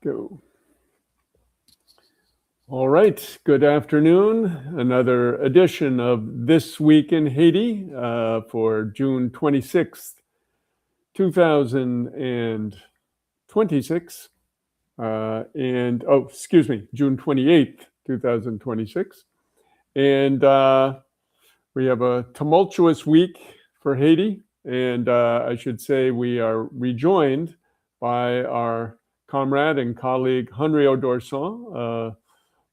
Go. All right. Good afternoon. Another edition of This Week in Haiti for June 26th, 2026. June 28th, 2026. And we have a tumultuous week for Haiti. And I should say we are rejoined by our comrade and colleague, Henriot Dorcent,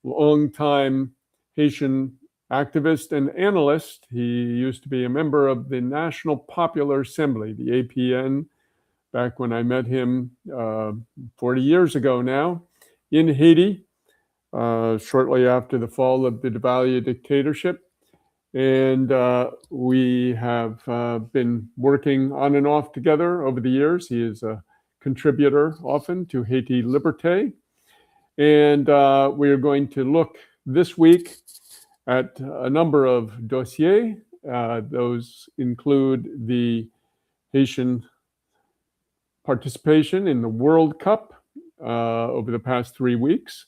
longtime Haitian activist and analyst. He used to be a member of the National Popular Assembly, the APN, back when I met him 40 years ago now in Haiti, shortly after the fall of the Duvalier dictatorship. And we have been working on and off together over the years. He is a contributor often to Haiti Liberté. And we are going to look this week at a number of dossiers. Those include the Haitian participation in the World Cup over the past 3 weeks.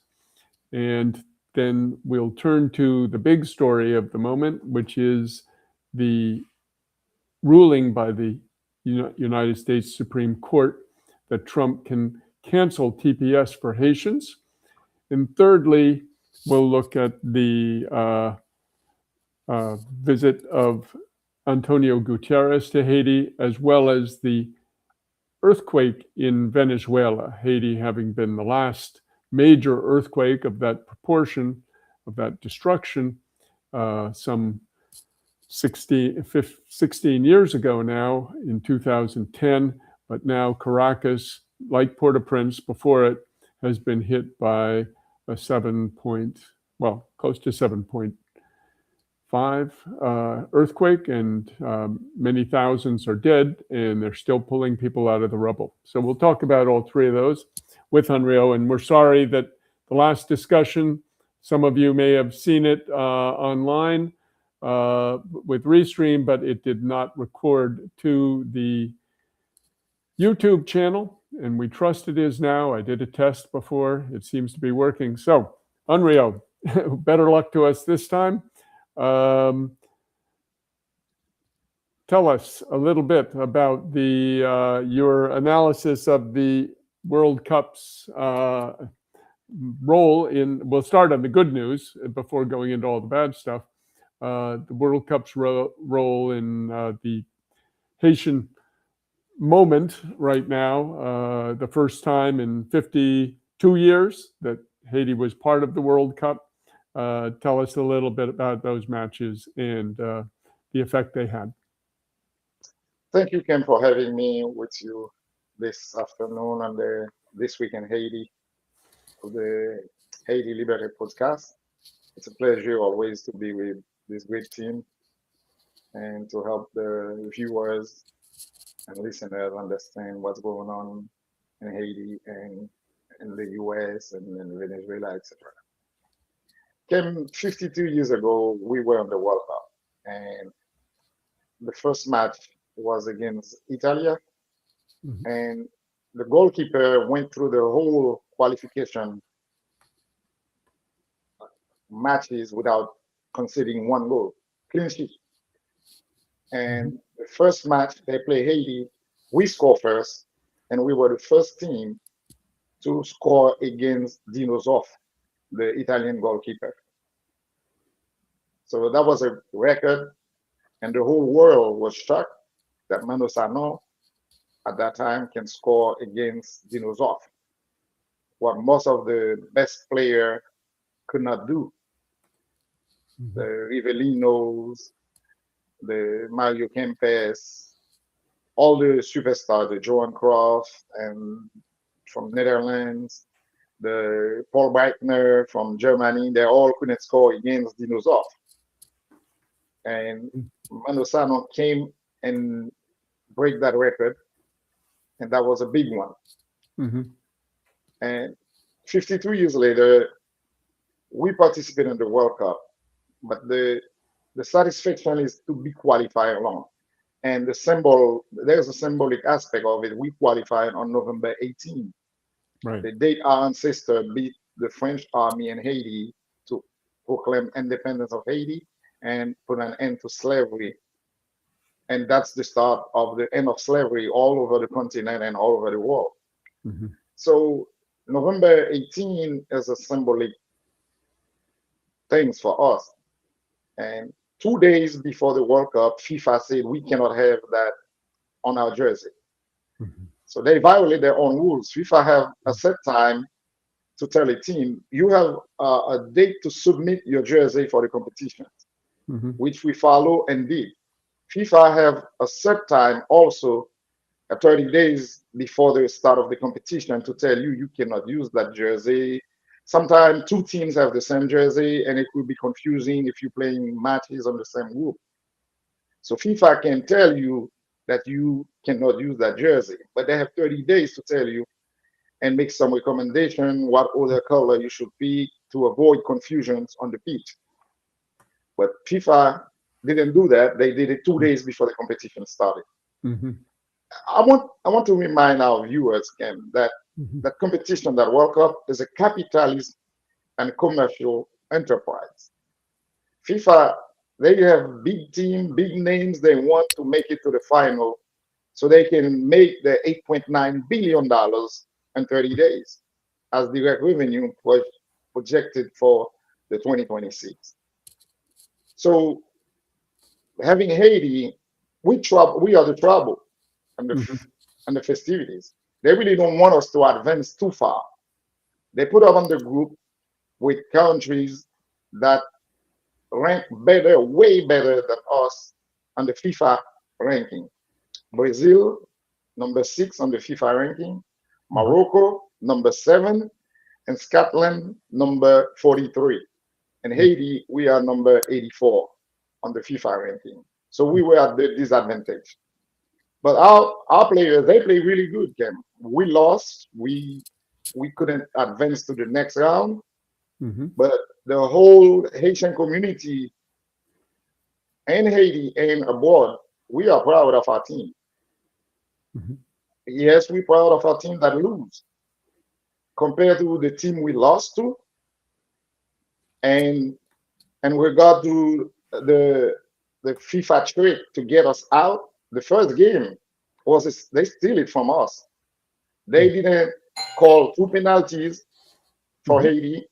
And then we'll turn to the big story of the moment, which is the ruling by the United States Supreme Court that Trump can cancel TPS for Haitians. And thirdly, we'll look at the visit of Antonio Guterres to Haiti, as well as the earthquake in Venezuela, Haiti having been the last major earthquake of that proportion, of that destruction, some 16 years ago now, in 2010. But now Caracas, like Port-au-Prince before it, has been hit by a close to 7.5 earthquake, and many thousands are dead, and they're still pulling people out of the rubble. So we'll talk about all three of those with Henriot, and we're sorry that the last discussion, some of you may have seen it online with Restream, but it did not record to the YouTube channel, and we trust it is now. I did a test before. It seems to be working. So, Henriot, better luck to us this time. Tell us a little bit about your analysis of the World Cup's role in. We'll start on the good news before going into all the bad stuff. The World Cup's role in the Haitian moment right now, the first time in 52 years that Haiti was part of the World Cup. Tell us a little bit about those matches and the effect they had. Thank you, Kim, for having me with you this afternoon on This Week in Haiti, of the Haiti Liberté podcast. It's a pleasure always to be with this great team and to help the viewers and listeners understand what's going on in Haiti and in the US and in Venezuela, etc. Kim, 52 years ago, we were on the World Cup, and the first match was against Italy, and the goalkeeper went through the whole qualification matches without conceding one goal, clean sheet. And the first match they play Haiti, we score first, and we were the first team to score against Dinozoff, the Italian goalkeeper. So that was a record, and the whole world was shocked that Mano Sano at that time can score against Dinozoff, what most of the best player could not do. The Rivelinos, the Mario Kempes, all the superstars, the Johan Cruyff and from Netherlands, the Paul Breitner from Germany, they all couldn't score against Dinozoff. And Mano Sano came and break that record, and that was a big one. And 52 years later, we participate in the World Cup, but the satisfaction is to be qualified alone. And there's a symbolic aspect of it. We qualified on November 18. Right. The date our ancestor beat the French army in Haiti to proclaim independence of Haiti and put an end to slavery. And that's the start of the end of slavery all over the continent and all over the world. Mm-hmm. So November 18 is a symbolic thing for us. And 2 days before the World Cup, FIFA said we cannot have that on our jersey. Mm-hmm. So they violate their own rules. FIFA have a set time to tell a team, you have a date to submit your jersey for the competition, Mm-hmm. which we follow and did. FIFA have a set time also, 30 days before the start of the competition, to tell you you cannot use that jersey. Sometimes two teams have the same jersey, and it will be confusing if you're playing matches on the same group. So FIFA can tell you that you cannot use that jersey, but they have 30 days to tell you and make some recommendation what other color you should pick to avoid confusions on the pitch. But FIFA didn't do that. They did it 2 days before the competition started. Mm-hmm. I want to remind our viewers, Ken, that Mm-hmm. that competition, that World Cup, is a capitalist and commercial enterprise. FIFA, they have big team, big names. They want to make it to the final so they can make the $8.9 billion in 30 days as direct revenue was projected for the 2026. So having Haiti, we are the trouble and Mm-hmm. and the festivities. They really don't want us to advance too far. They put us on the group with countries that rank better, way better than us on the FIFA ranking. Brazil, number 6 on the FIFA ranking. Mm-hmm. Morocco, number 7. And Scotland, number 43. And Haiti, we are number 84 on the FIFA ranking. So we were at the disadvantage. But our players, they play really good, Ken. We lost. We couldn't advance to the next round. Mm-hmm. But the whole Haitian community in Haiti and abroad, we are proud of our team. Mm-hmm. Yes, we're proud of our team that lose compared to the team we lost to, and and regard to the FIFA trick to get us out. The first game was they steal it from us. They didn't call two penalties for Mm-hmm. Haiti.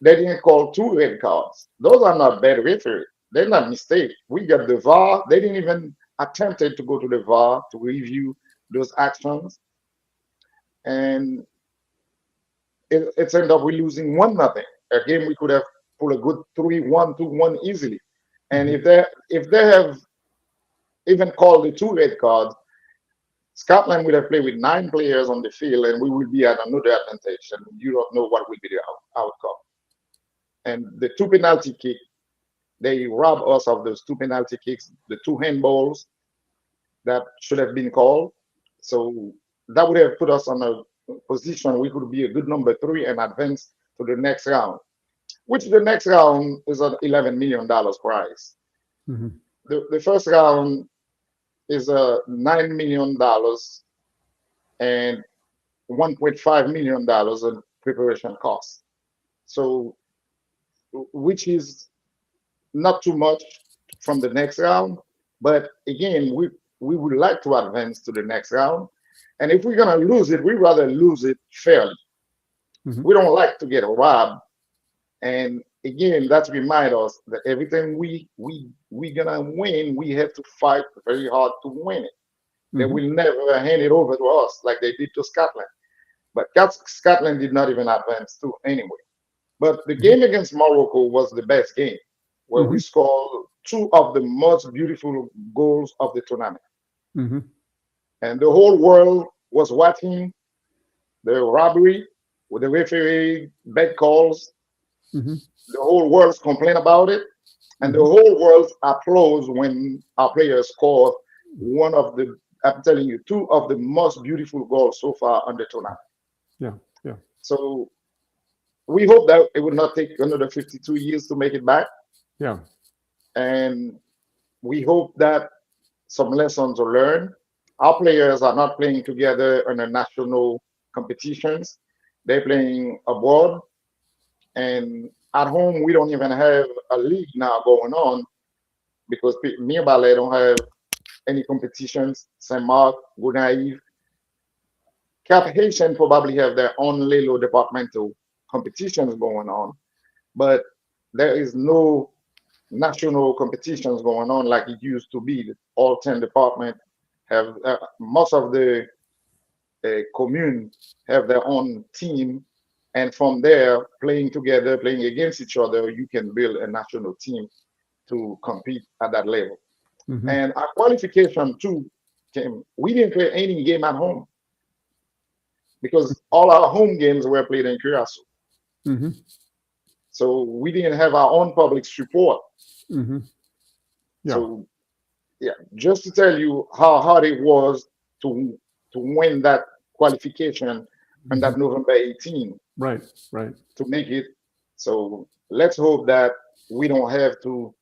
They didn't call two red cards. Those are not bad referee. They're not mistake. We got the VAR. They didn't even attempted to go to the VAR to review those actions, and it's ended up we losing 1-0. A game we could have pulled a good 3-1, 2-1 easily. And Mm-hmm. if they have even called the two red cards, Scotland would have played with 9 players on the field, and we will be at another advantage. And you don't know what will be the outcome. And the two penalty kick, they rob us of those two penalty kicks, the two handballs that should have been called. So that would have put us on a position we could be a good number 3 and advance to the next round, which the next round is an $11 million prize. Mm-hmm. The first round is a $9 million and $1.5 million in preparation costs. So, which is not too much from the next round, but again, we would like to advance to the next round. And if we're gonna lose it, we'd rather lose it fairly. Mm-hmm. We don't like to get robbed. And again, that reminds us that everything we gonna win, we have to fight very hard to win it. They Mm-hmm. will never hand it over to us like they did to Scotland. But Scotland did not even advance to anyway. But the game against Morocco was the best game, where we Mm-hmm. scored 2 of the most beautiful goals of the tournament. Mm-hmm. And the whole world was watching the robbery with the referee, bad calls. Mm-hmm. The whole world's complain about it. And the Mm-hmm. whole world applauds when our players score one of the, I'm telling you, 2 of the most beautiful goals so far on the tournament. Yeah. Yeah. So we hope that it will not take another 52 years to make it back. Yeah. And we hope that some lessons are learned. Our players are not playing together in the national competitions. they're playing abroad, and at home we don't even have a league now going on because nearby they don't have any competitions. Saint Mark, Gonaïve, Cap Haitian probably have their own little departmental competitions going on, but there is no national competitions going on like it used to be. All 10 departments have most of the commune have their own team, and from there, playing together, playing against each other, you can build a national team to compete at that level. Mm-hmm. And our qualification too came. We didn't play any game at home because all our home games were played in Curacao. Mm-hmm. So we didn't have our own public support. Mm-hmm. Yeah. So yeah, just to tell you how hard it was to win that qualification on that November 18 Right. Right. to make it. So let's hope that we don't have to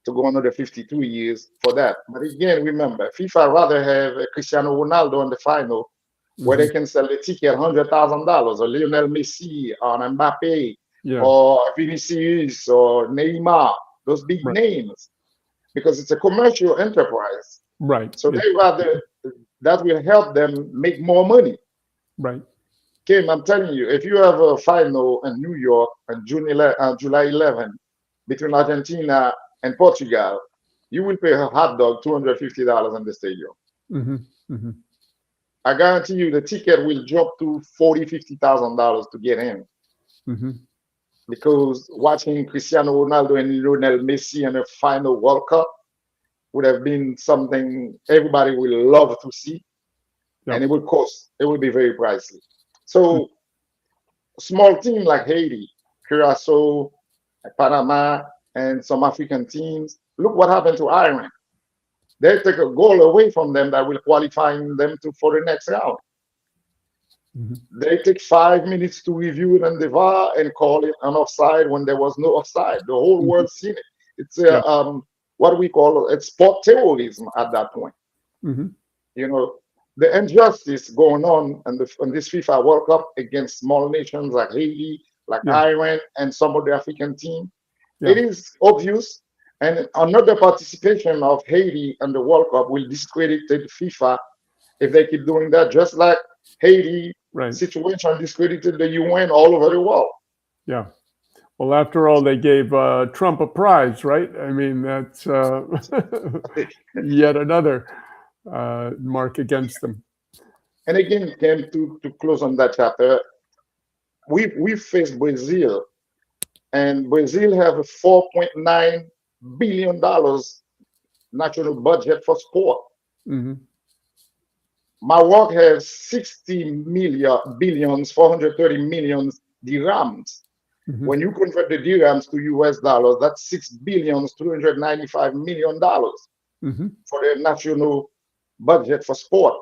go another 52 years for that. But again, remember, FIFA rather have Cristiano Ronaldo in the final where they can sell the ticket $100,000, or Lionel Messi, or Mbappe, Yeah. or Vinicius, or Neymar, those big Right. names, because it's a commercial enterprise. Right. So they rather that will help them make more money. Right. Kim, I'm telling you, if you have a final in New York on July 11 between Argentina and Portugal, you will pay a hot dog $250 in the stadium. Mm-hmm. Mm-hmm. I guarantee you the ticket will drop to $40,000-$50,000 to get in. Mm-hmm. Because watching Cristiano Ronaldo and Lionel Messi in a final World Cup would have been something everybody will love to see. Yep. And it will be very pricey. So small team like Haiti, Curacao, Panama, and some African teams, look what happened to Iran. They take a goal away from them that will qualify them for the next round. Mm-hmm. They take 5 minutes to review it on the VAR and call it an offside when there was no offside. The whole world seen it. It's what we call sport terrorism at that point. Mm-hmm. You know, the injustice going on in this FIFA World Cup against small nations like Haiti, like Iran, and some of the African teams. It is obvious. And another participation of Haiti in the World Cup will discredit FIFA if they keep doing that, just like Haiti situation discredited the UN all over the world. Yeah. Well, after all, they gave Trump a prize, right? I mean, that's yet another mark against them. And again, Ken, to close on that chapter, we faced Brazil, and Brazil have a $4.9 billion national budget for sport. Mm-hmm. Maroc has 60 billions, 430 millions dirhams. Mm-hmm. When you convert the dirhams to US dollars, that's $6.295 billion mm-hmm. for their national budget for sport.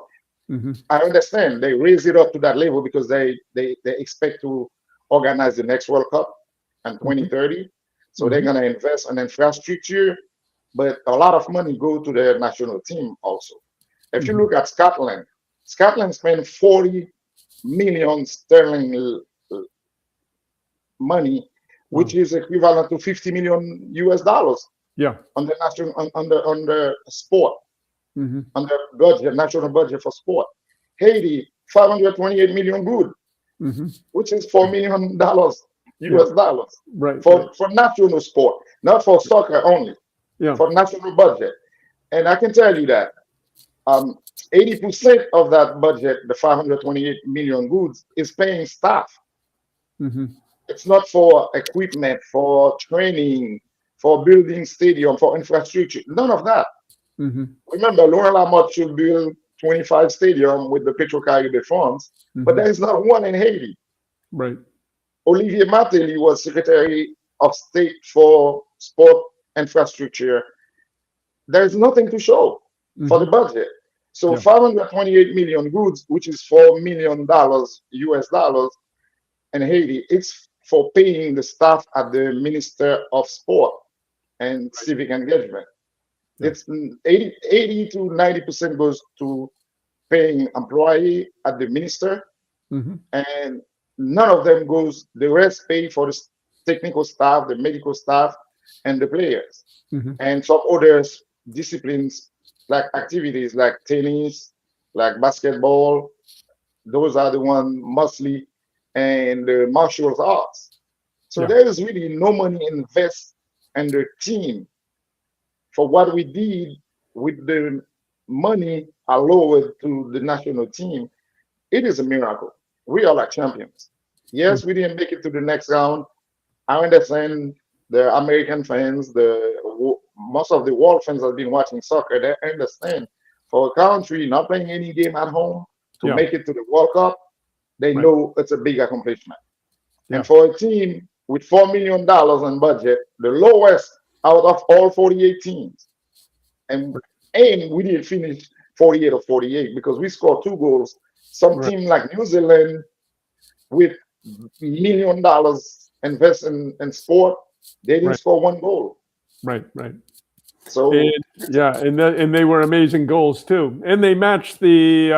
Mm-hmm. I understand they raise it up to that level because they expect to organize the next World Cup in 2030. Mm-hmm. So they're going to invest in infrastructure, but a lot of money go to their national team also. If you look at Scotland spent 40 million sterling money, which is equivalent to 50 million US dollars. Yeah. On the national on the sport, on the budget, national budget for sport. Haiti, 528 million good, which is $4 million US dollars. Right. For national sport, not for soccer only. Yeah. For national budget. And I can tell you that 80% of that budget, the 528 million goods, is paying staff. Mm-hmm. It's not for equipment, for training, for building stadium, for infrastructure. None of that. Mm-hmm. Remember, Laurent Lamotte should build 25 stadiums with the Petrocaribe funds, but there is not one in Haiti. Right. Olivier Martelly was Secretary of State for Sport Infrastructure. There is nothing to show for the budget. So 528 million goods, which is $4 million US dollars in Haiti, it's for paying the staff at the Minister of Sport and Civic Engagement. It's 80 to 90% goes to paying employee at the minister, and none of them goes. The rest pay for the technical staff, the medical staff, and the players. Hmm. And some other disciplines like activities like tennis, like basketball. Those are the ones mostly, and the martial arts. So Yeah. there is really no money invest in the team for what we did with the money allowed to the national team. It is a miracle. We are like champions. Mm. Yes, we didn't make it to the next round. I understand the American fans, most of the world fans that have been watching soccer. They understand for a country not playing any game at home to Yeah. make it to the World Cup, they Right. know it's a big accomplishment. Yeah. And for a team with $4 million in budget, the lowest out of all 48 teams, and and we didn't finish 48 or 48 because we scored 2 goals. Some Right. team like New Zealand with $1 million invest in sport, they didn't Right. score 1 goal. Right. Right. And So yeah, and they were amazing goals too. And they matched the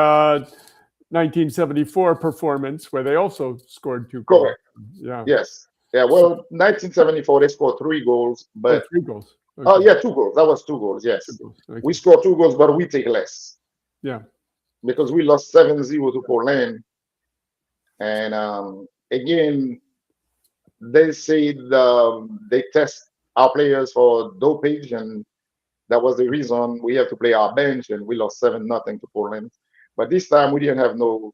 1974 performance where they also scored 2 goals. correct, Yeah. yes, yeah. So, Well, 1974 they scored 3 goals, oh, but 3 goals. oh Okay. yeah, 2 goals. That was 2 goals. Two Yes, goals. we Okay. scored 2 goals, but we take less Yeah. because we lost 7-0 to Poland. And again, they said they test our players for dopage, and that was the reason we have to play our bench, and we lost 7-0 to Poland. But this time we didn't have no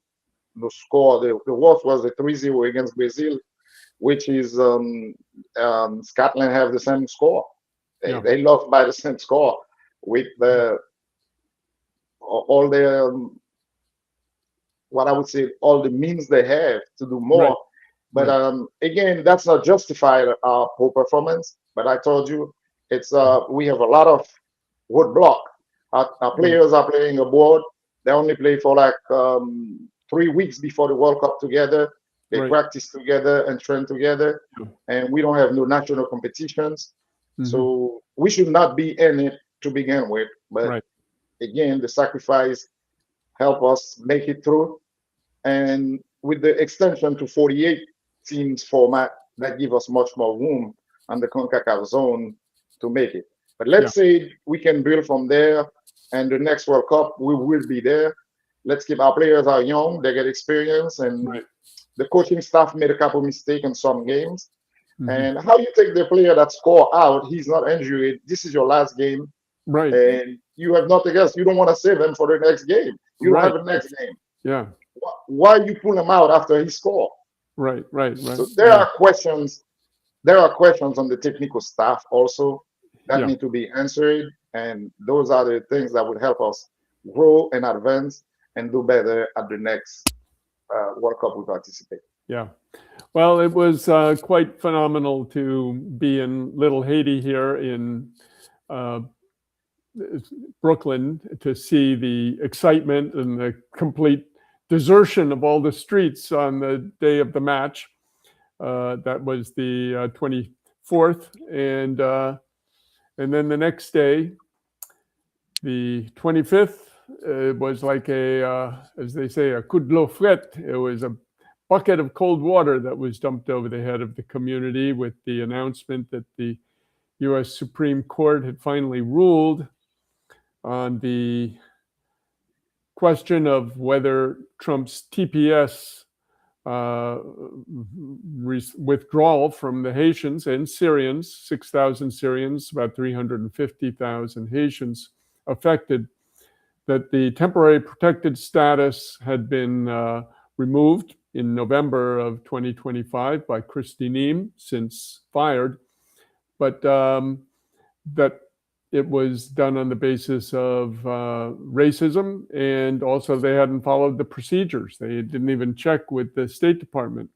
score. The worst was a 3-0 against Brazil, which is Scotland have the same score. They Yeah. they lost by the same score with all the what I would say all the means they have to do Right. more. But Right. again, that's not justified our poor performance. But I told you, it's we have a lot of roadblock. Our Right. players are playing abroad. They only play for like 3 weeks before the World Cup together. They Right. practice together and train together, Yeah. and we don't have no national competitions. Hmm. So we should not be in it to begin with. But Right. again, the sacrifice help us make it through. And with the extension to 48 teams format, that give us much more room on the CONCACAF zone to make it. But Yeah. let's say we can build from there, and the next World Cup we will be there. Let's keep our players are young, they get experience, and Right. the coaching staff made a couple mistakes in some games. Hmm. And how you take the player that score out, he's not injured. This is your last game, Right. and you have nothing else. You don't want to save him for the next game. You don't Right. have a next game. Yeah. Why you pull him out after he scored? Right. Right. Right. So there Yeah. are questions. There are questions on the technical staff also that Yeah. need to be answered, and those are the things that would help us grow and advance and do better at the next World Cup we participate. Yeah. Well, it was quite phenomenal to be in Little Haiti here in uh, Brooklyn to see the excitement and the complete desertion of all the streets on the day of the match. That was the 24th, and then the next day, the 25th, was like as they say, a coup de l'eau frette. It was a bucket of cold water that was dumped over the head of the community with the announcement that the U.S. Supreme Court had finally ruled on the question of whether Trump's TPS withdrawal from the Haitians and Syrians, 6,000 Syrians, about 350,000 Haitians affected, that the temporary protected status had been removed in November of 2025 by Christy Neem, since fired, but that it was done on the basis of racism, and also they hadn't followed the procedures. They didn't even check with the State Department.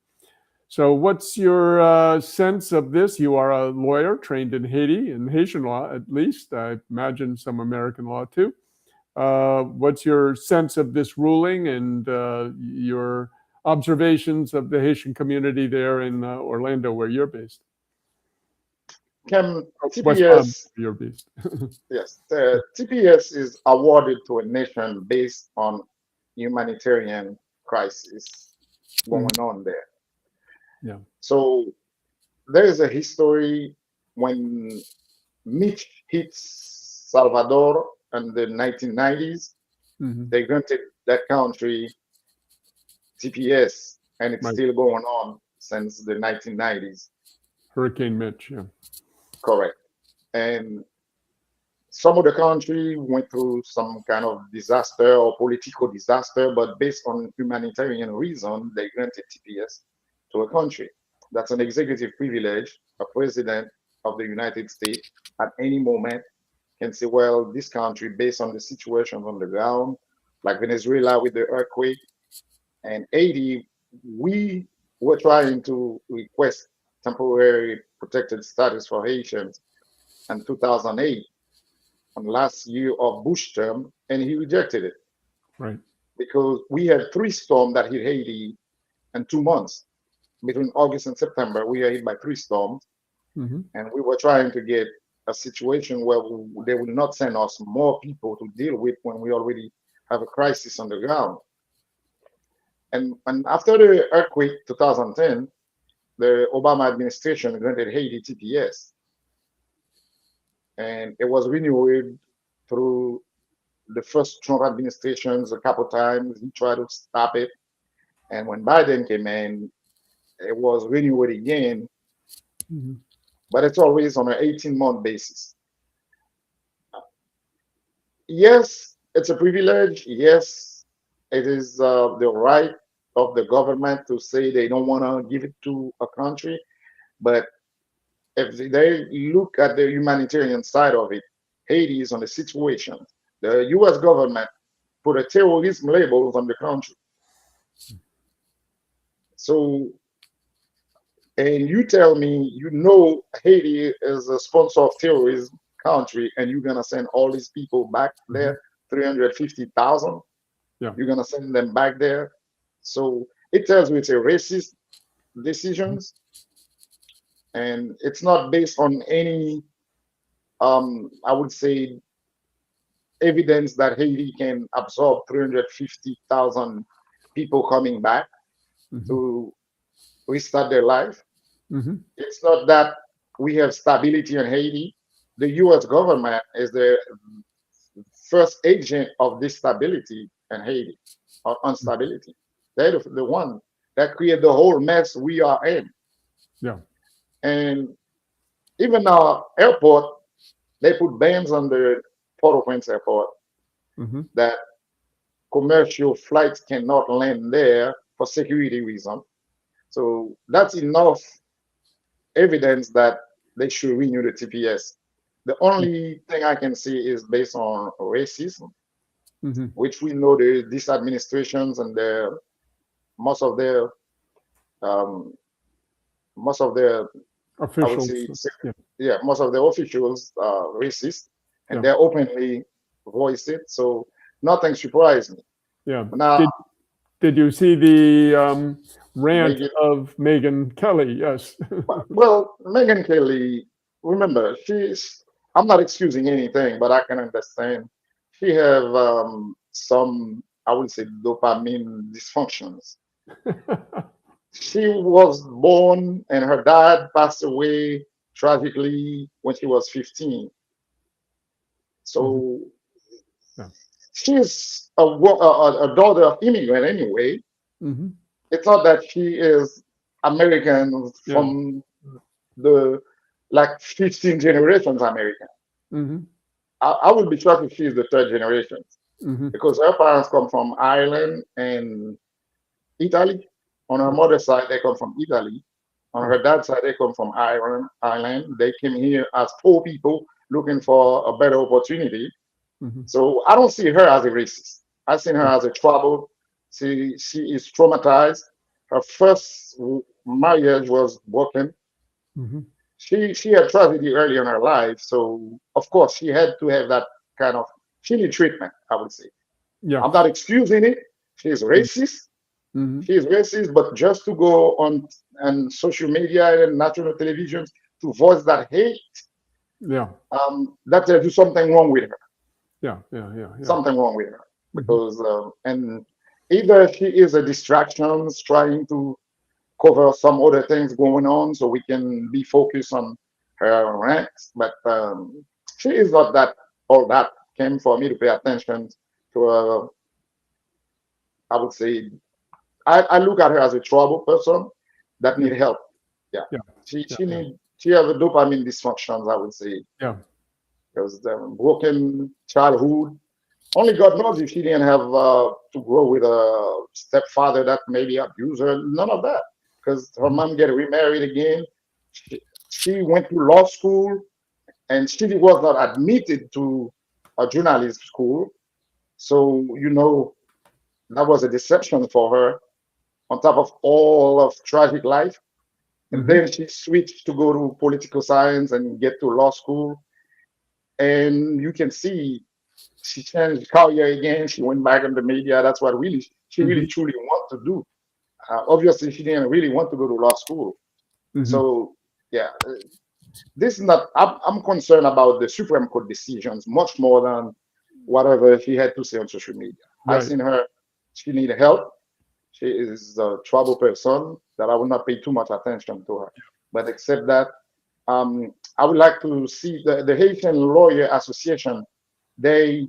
So what's your sense of this? You are a lawyer trained in Haiti, in Haitian law at least. I imagine some American law too. What's your sense of this ruling and your observations of the Haitian community there in Orlando, where you're based? Can West Palm, TPS, where you're based. yes, TPS is awarded to a nation based on humanitarian crisis Mhm. going on there. Yeah. So there is a history when Mitch hit Salvador in the 1990s. Hmm. They granted that country TPS, and it's Right. still going on since the 1990s. Hurricane Mitch. Yeah. Correct. And some of the country went through some kind of disaster or political disaster, but based on humanitarian reason, they granted TPS to a country. That's an executive privilege. A president of the United States at any moment can say, well, this country, based on the situation on the ground, like Venezuela with the earthquake and Haiti, we were trying to request temporary protected status for Haitians in 2008 on last year of Bush term, and he rejected it Right. because we had three storms that hit Haiti in 2 months. Between August and September, we were hit by three storms, Hmm. and we were trying to get a situation where they would not send us more people to deal with when we already have a crisis on the ground. And after the earthquake 2010, the Obama administration granted Haiti TPS, and it was renewed through the first Trump administrations a couple times. He tried to stop it, and when Biden came in, it was renewed again, Hmm. but it's always on an 18-month basis. Yes, it's a privilege. Yes, it is the right of the government to say they don't want to give it to a country, but if they look at the humanitarian side of it, Haiti is on a situation. The U.S. government put a terrorism label on the country. So, and you tell me, Haiti is a sponsor of terrorism country, and you're gonna send all these people back Hmm. there, 350,000. Yeah. You're gonna send them back there. So it tells you it's a racist Mhm. decisions, and it's not based on any, I would say, evidence that Haiti can absorb 350,000 people coming back Hmm. to restart their life. Hmm. It's not that we have stability in Haiti. The US government is the first agent of this stability in Haiti or instability. They're the one that create the whole mess we are in. Yeah. And even our airport, they put bans on the Port-au-Prince airport Hmm. that commercial flights cannot land there for security reasons. So that's enough evidence that they should renew the TPS. The only thing I can see is based on racism, Hmm. which we know these administrations and most of their um, most of their I would Officials. say Yeah. yeah, most of the officials are racist and Yeah. they're openly voiced it. So nothing surprised me. Yeah. Now, Did you see the rant Megan, of Megyn Kelly? Yes. well, Megan Kelly, remember, I'm not excusing anything, but I can understand. She have some, I would say, dopamine dysfunctions. She was born and her dad passed away tragically when she was 15. Hmm. So Yeah. she's a daughter of immigrant anyway. Hmm. It's not that she is American Yeah. from the like 15 generations American. Hmm. I would be shocked if she's the third generation Hmm. because her parents come from Ireland and Italy. On her Right. mother's side, they come from Italy. On Yeah. her dad's side, they come from Ireland. They came here as poor people looking for a better opportunity. Hmm. So I don't see her as a racist. I see her Yeah. as a troubled. She is traumatized. Her first marriage was broken. Hmm. She had tragedy early in her life, so of course she had to have that kind of she need treatment. I would say Yeah. I'm not excusing it. She is racist. Hmm. She is racist, but just to go on social media and national television to voice that hate, Yeah. that tells you something wrong with her. Yeah. Yeah. Yeah. Yeah. Something wrong with her Hmm. because and either she is a distraction trying to cover some other things going on so we can be focused on her ranks. But she is not that all that came for me to pay attention to her. I would say I look at her as a trouble person that Yeah. need help. Yeah, Yeah. she Yeah. she Yeah. need she has a dopamine dysfunctions. I would say Yeah. because the broken childhood. Only God knows if she didn't have to grow with a stepfather that maybe abused her. None of that, because her Mhm. mom get remarried again. She went to law school, and she was not admitted to a journalist school. So that was a deception for her. On top of all of tragic life, and Mhm. then she switched to go to political science and get to law school. And you can see she changed career again. She went back in the media. That's what really she really Mhm. truly want to do. Obviously, she didn't really want to go to law school. Mhm. So yeah, this is not. I'm concerned about the Supreme Court decisions much more than whatever she had to say on social media. I Right. seen her. She need help. She is a trouble person that I will not pay too much attention to her. But except that, I would like to see the Haitian Lawyer Association. They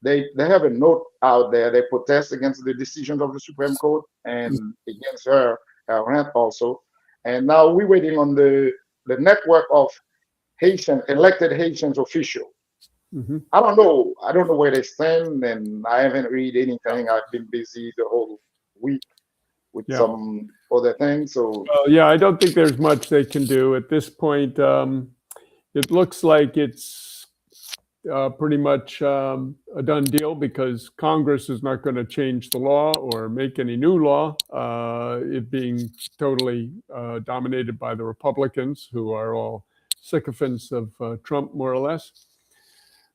they have a note out there. They protest against the decisions of the Supreme Court and against her rant also. And now we're waiting on the network of Haitian elected Haitians official. Mhm. I don't know. I don't know where they stand, and I haven't read Yeah. anything. I've been busy the whole week with Yeah. some other things. So Well, yeah, I don't think there's much they can do at this point. It looks like it's pretty much a done deal because Congress is not going to change the law or make any new law, it being totally dominated by the Republicans, who are all sycophants of Trump, more or less.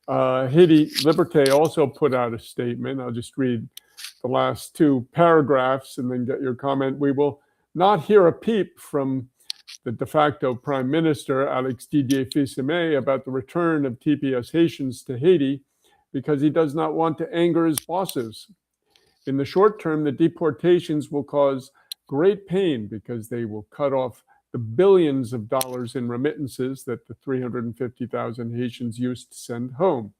Haiti Liberté also put out a statement. I'll just read the last two paragraphs and then get your comment. We will not hear a peep from the de facto prime minister, Alex Didier Fils-Aimé, about the return of TPS Haitians to Haiti because he does not want to anger his bosses. In the short term, the deportations will cause great pain because they will cut off the billions of dollars in remittances that the 350,000 Haitians used to send home.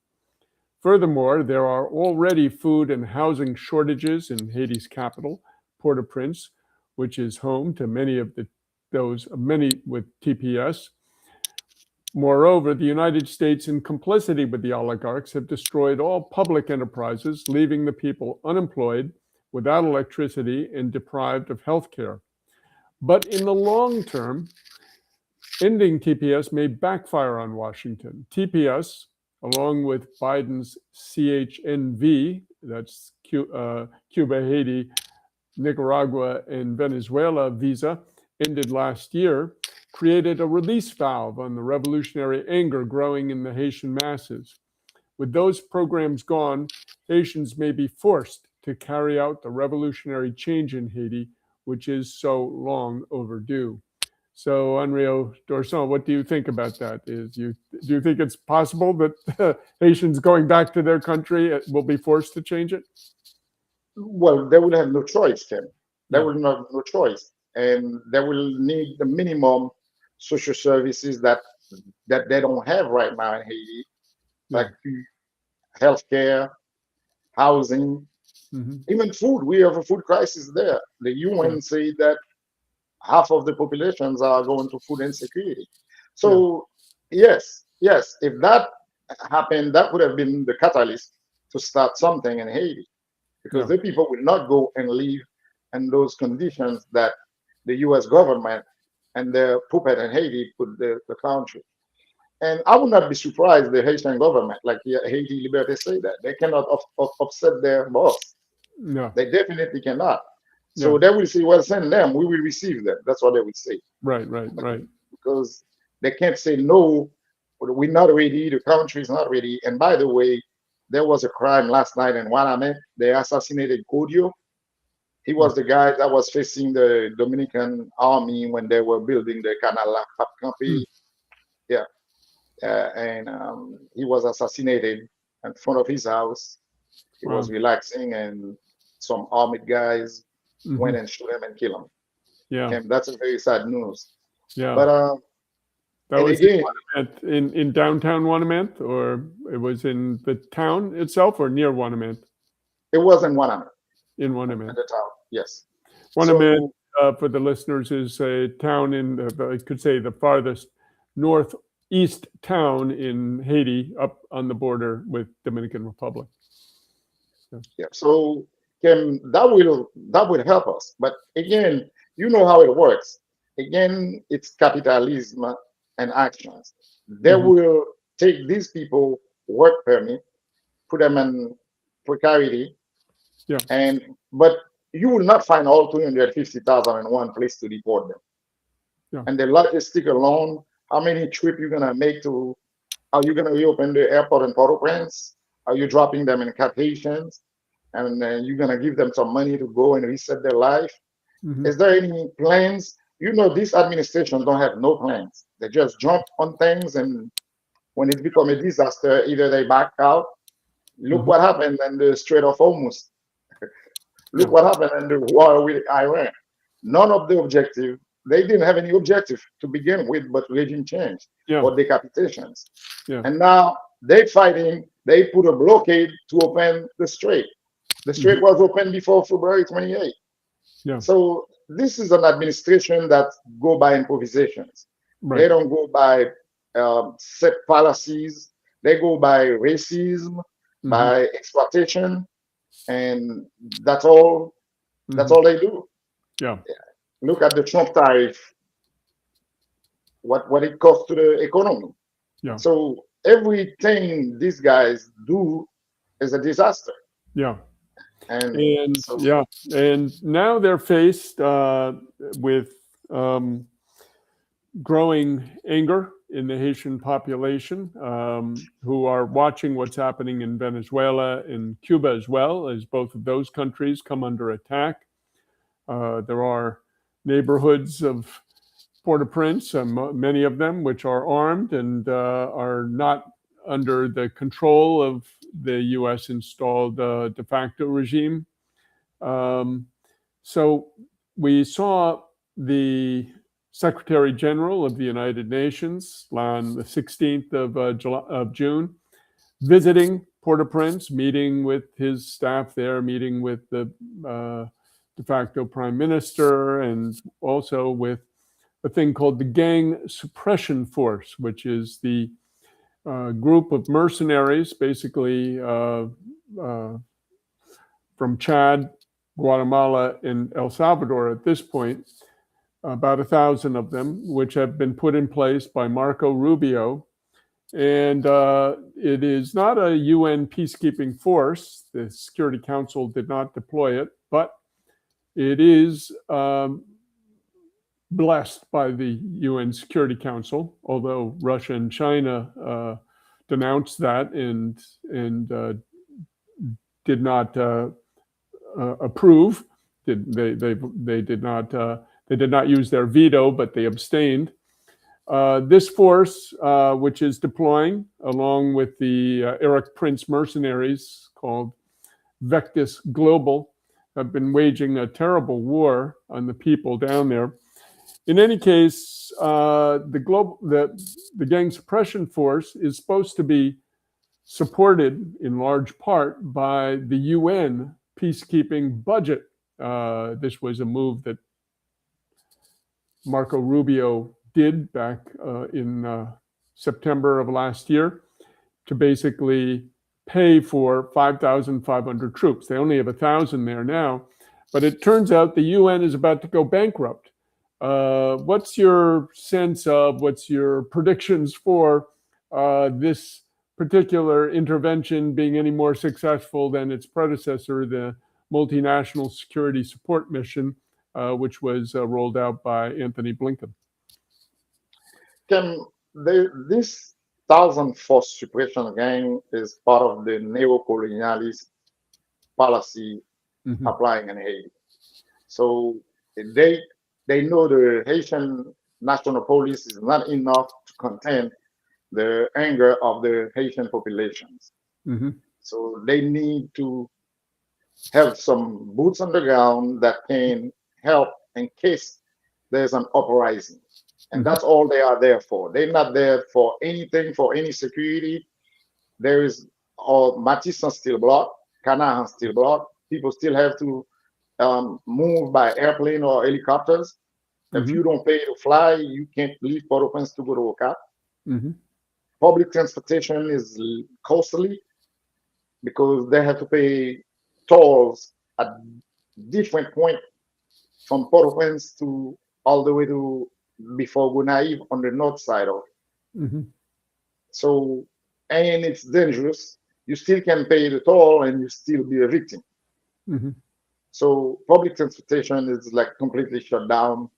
Furthermore, there are already food and housing shortages in Haiti's capital, Port-au-Prince, which is home to many with TPS. Moreover, the United States, in complicity with the oligarchs, have destroyed all public enterprises, leaving the people unemployed, without electricity, and deprived of health care. But in the long term, ending TPS may backfire on Washington. TPS, along with Biden's CHNV, that's Cuba, Haiti, Nicaragua, and Venezuela visa, ended last year, created a release valve on the revolutionary anger growing in the Haitian masses. With those programs gone, Haitians may be forced to carry out the revolutionary change in Haiti, which is so long overdue. So, Henriot Dorcent, what do you think about that? Do you think it's possible that Haitians going back to their country will be forced to change it? well, they will have no choice, Tim. They Yeah, will not have no choice, and they will need the minimum social services that they don't have right now in Haiti, yeah. like healthcare, housing, Hmm. even food. We have a food crisis there. The Yeah, UN say that half of the populations are going to food insecurity. yeah, So yes, if that happened, that would have been the catalyst to start something in Haiti, because yeah, the people will not go and live in those conditions that the U.S. government and their puppet in Haiti put the country. And I would not be surprised the Haitian government, like Haiti Liberté, say that they cannot upset their boss. yeah, They definitely cannot. yeah. So they will say, well, send them, we will receive them. That's what they will say. Right, right, right. Because they can't say no, we're not ready, the country is not ready. And by the way, there was a crime last night in Guaname. They assassinated Codio. He Mm. was the guy that was facing the Dominican army when they were building the Canal Mm. Campi. Yeah. And he was assassinated in front of his house. He was Wow. relaxing, and some armed guys Hmm. went and shoot him and kill him. Yeah. That's a very sad news. Yeah. But That and was again, in downtown Wanamant, or it was in the town itself, or near Wanamant? it wasn't one In at Wanamant. the time. Yes. Wanamant, So for the listeners, is a town in, I could say, the farthest northeast town in Haiti, up on the border with Dominican Republic. So, yeah. So that will help us. But again, you know how it works. Again, it's capitalism and actions. They mhm. will take these people work permit, put them in precarity, Yeah. and but you will not find all 250,000 in one place to deport them. Yeah. And the logistic alone, how many trips you're gonna make to? Are you gonna reopen the airport in Port-au-Prince? Are you dropping them in Cap Haitians? And you're gonna give them some money to go and reset their life? hmm Is there any plans? You know, these administrations don't have no plans. They just jump on things, and when it become a disaster, either they back out. Look hmm what happened in the Strait of Hormuz. Yeah. Look what happened in the war with Iran. None of the objective, they didn't have any objective to begin with, but regime change Yeah. or decapitations. Yeah. And now they fighting, they put a blockade to open the strait. The hmm strait was open before February 28th. Yeah. So this is an administration that go by improvisations. They Right. don't go by set policies. They go by racism, hmm by exploitation, and that's all. That's hmm all they do. Yeah. Look at the Trump tariff, what it costs to the economy. Yeah. So everything these guys do is a disaster. Yeah. And And so, yeah, and now they're faced with um, growing anger in the Haitian population, who are watching what's happening in Venezuela and Cuba as well, as both of those countries come under attack. There are neighborhoods of Port-au-Prince, many of them, which are armed and are not under the control of the U.S. installed de facto regime. Um, so we saw the Secretary General of the United Nations on the 16th of June visiting Port-au-Prince, meeting with his staff there, meeting with the de facto prime minister, and also with a thing called the Gang Suppression Force, which is the group of mercenaries, basically from Chad, Guatemala, and El Salvador at this point, about 1,000 of them, which have been put in place by Marco Rubio. And it is not a UN peacekeeping force. The Security Council did not deploy it, but it is blessed by the UN Security Council, although Russia and China denounced that and did not approve. They did not use their veto, but they abstained. This force, which is deploying along with the Eric Prince mercenaries called Vectis Global, have been waging a terrible war on the people down there. In any case, the gang suppression force is supposed to be supported in large part by the UN peacekeeping budget. This was a move that Marco Rubio did back in September of last year to basically pay for 5,500 troops. They only have 1,000 there now, but it turns out the UN is about to go bankrupt. What's your sense of, what's your predictions for this particular intervention being any more successful than its predecessor, the Multinational Security Support Mission, which was rolled out by Anthony Blinken? Kim, this thousand force suppression gang is part of the neo-colonialist policy Mm-hmm. applying in Haiti. So they they know the Haitian National Police is not enough to contain the anger of the Haitian populations. Mm-hmm. So they need to have some boots on the ground that can help in case there's an uprising. And that's all they are there for. They're not there for anything, for any security. There is all Matissan still blocked, Canahan still blocked. People still have to move by airplane or helicopters. If you don't pay to fly, you can't leave Port-au-Prince to go to Ocap. Public transportation is costly because they have to pay tolls at different points from Port-au-Prince to all the way to before Gonaïve on the north side of it. So, and it's dangerous. You still can pay the toll and you still be a victim. So public transportation is like completely shut down.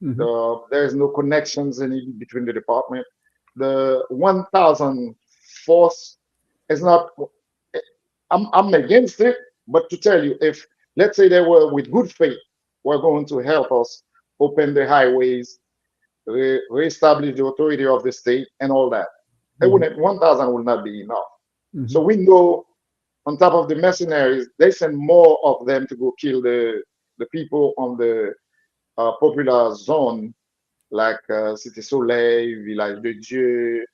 There's no connections between the department. The 1,000 force is not. I'm against it, but to tell you, if let's say they were with good faith, were going to help us open the highways, reestablish the authority of the state, and all that, they wouldn't. 1,000 will not be enough. So we know, on top of the mercenaries, they send more of them to go kill the people on the popular zone like Cité Soleil, Village de Dieu,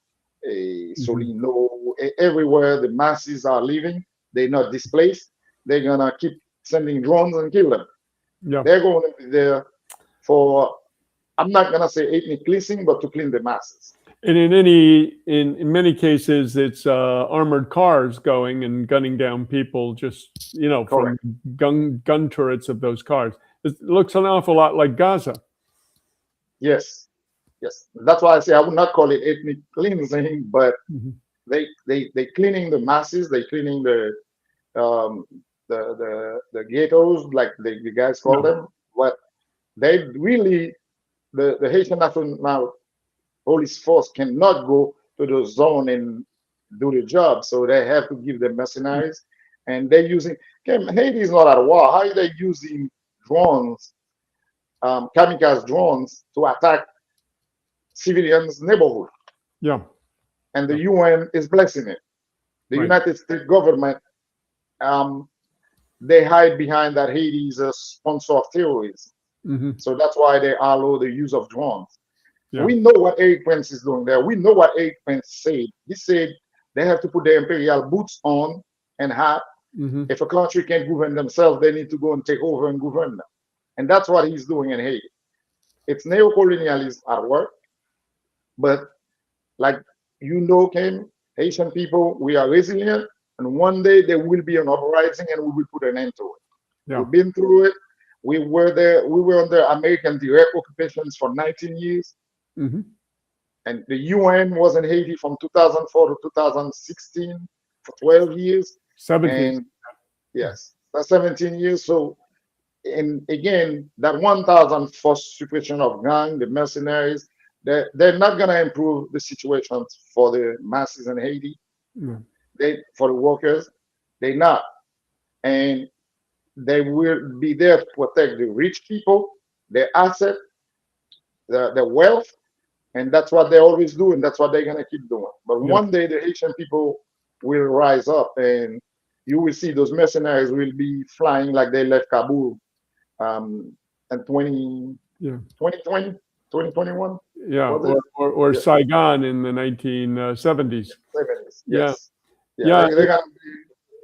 Solino, everywhere the masses are living, they're not displaced. They're gonna keep sending drones and kill them. They're going to be there for, I'm not gonna say ethnic cleansing, but to clean the masses. And in many cases, it's armored cars going and gunning down people, just from gun turrets of those cars. It looks an awful lot like Gaza. Yes. That's why I say I would not call it ethnic cleansing, but they cleaning the masses. They cleaning the ghettos, like the guys call them. But they really, the Haitian National Police Force cannot go to the zone and do the job, so they have to give them mercenaries, and they're using. Haiti is not at war. How are they using drones, kamikaze drones, to attack civilians' neighborhood? And the UN is blessing it. The United States government, they hide behind that Haiti is a sponsor of terrorism. So that's why they allow the use of drones. We know what Eric Prince is doing there. We know what Eric Prince said. He said they have to put their imperial boots on and hat. If a country can't govern themselves, they need to go and take over and govern them. And that's what he's doing in Haiti. It's neocolonialism at work. But like Kim, Haitian people, we are resilient. And one day there will be an uprising and we will put an end to it. We've been through it. We were there. We were under American direct occupations for 19 years. And the UN was in Haiti from 2004 to 2016 for 12 years. 17. And yes, that's 17 years. So, and again, that 1,000 forced suppression of gang, the mercenaries, they're not going to improve the situation for the masses in Haiti. For the workers, they're not. And they will be there to protect the rich people, their asset, the wealth, and that's what they always do, and that's what they're gonna keep doing. But one day the Haitian people will rise up, and you will see those mercenaries will be flying like they left Kabul in 2020, 2021. Or Saigon in the 1970s. Yes. They're gonna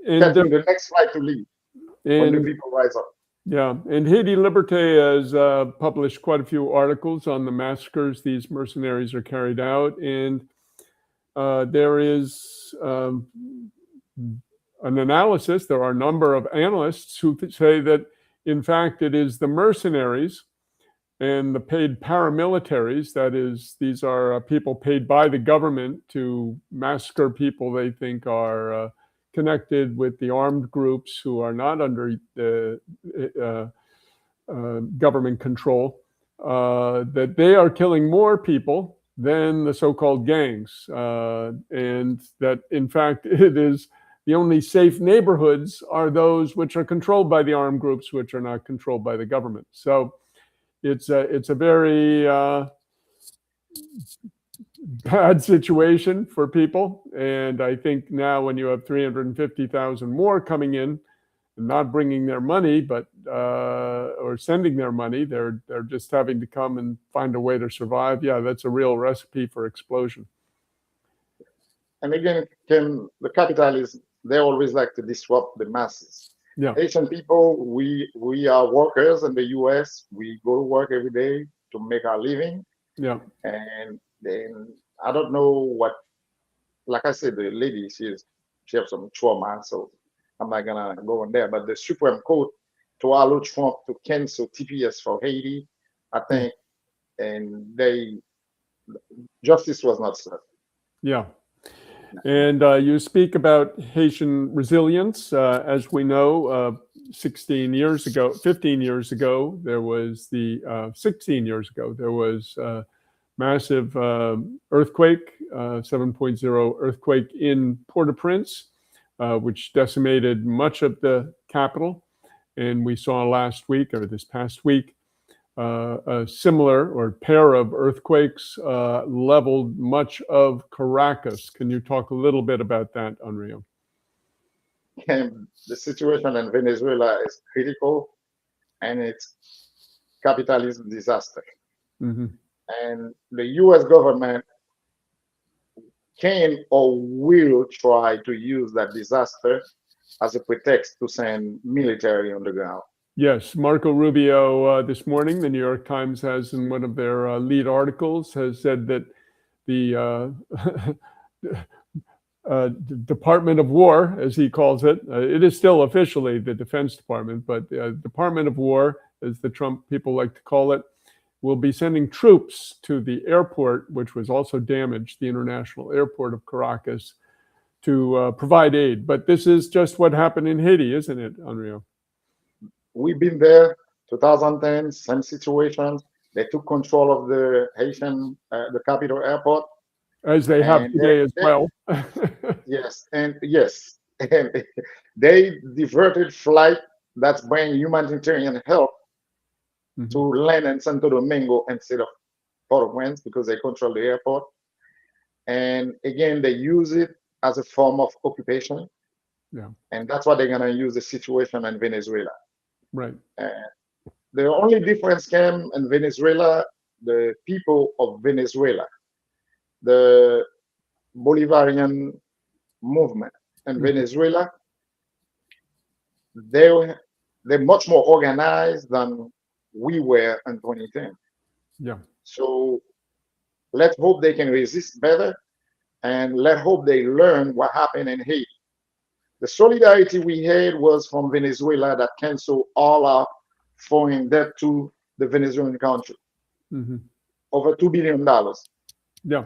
be catching the next flight to leave when the people rise up. And Haiti Liberté has published quite a few articles on the massacres these mercenaries are carried out. And there is an analysis, there are a number of analysts who say that, in fact, it is the mercenaries and the paid paramilitaries, that is, these are people paid by the government to massacre people they think are connected with the armed groups who are not under government control, that they are killing more people than the so-called gangs. And that, in fact, it is the only safe neighborhoods are those which are controlled by the armed groups, which are not controlled by the government. So it's a very bad situation for people. And I think now when you have 350,000 more coming in, not bringing their money, but or sending their money. They're just having to come and find a way to survive. Yeah, that's a real recipe for explosion. And again, the capitalists, they always like to disrupt the masses. Yeah. Haitian people, we are workers in the US. We go to work every day to make our living. Yeah. And then I don't know what, like I said, the lady, she has some trauma, so I'm not gonna go on there. But the Supreme Court to allow Trump to cancel TPS for Haiti, I think, and justice was not served. Yeah. And you speak about Haitian resilience. As we know, 15 years ago, there was the 16 years ago, there was massive earthquake, 7.0 earthquake in Port-au-Prince, which decimated much of the capital. And we saw last week, or this past week, a similar or pair of earthquakes leveled much of Caracas. Can you talk a little bit about that, Henriot? The situation in Venezuela is critical, and it's capitalism disaster. Mm-hmm. And the U.S. government can or will try to use that disaster as a pretext to send military on the ground. Yes, Marco Rubio this morning, the New York Times has in one of their lead articles has said that the Department of War, as he calls it, it is still officially the Defense Department, but Department of War, as the Trump people like to call it, will be sending troops to the airport, which was also damaged, the international airport of Caracas, to provide aid. But this is just what happened in Haiti, isn't it, Henriot? We've been there, 2010, same situation. They took control of the Haitian, the capital airport. As they have today as well. Yes, and they diverted flight that's bringing humanitarian help to land in Santo Domingo instead of Port-au-Prince because they control the airport. And again, they use it as a form of occupation. Yeah. And that's what they're going to use the situation in Venezuela. Right. The only difference came in Venezuela, the people of Venezuela, the Bolivarian movement in Venezuela, they're much more organized than we were in 2010. Yeah. So let's hope they can resist better, and let's hope they learn what happened in Haiti. The solidarity we had was from Venezuela that canceled all our foreign debt to the Venezuelan country. Over $2 billion. Yeah.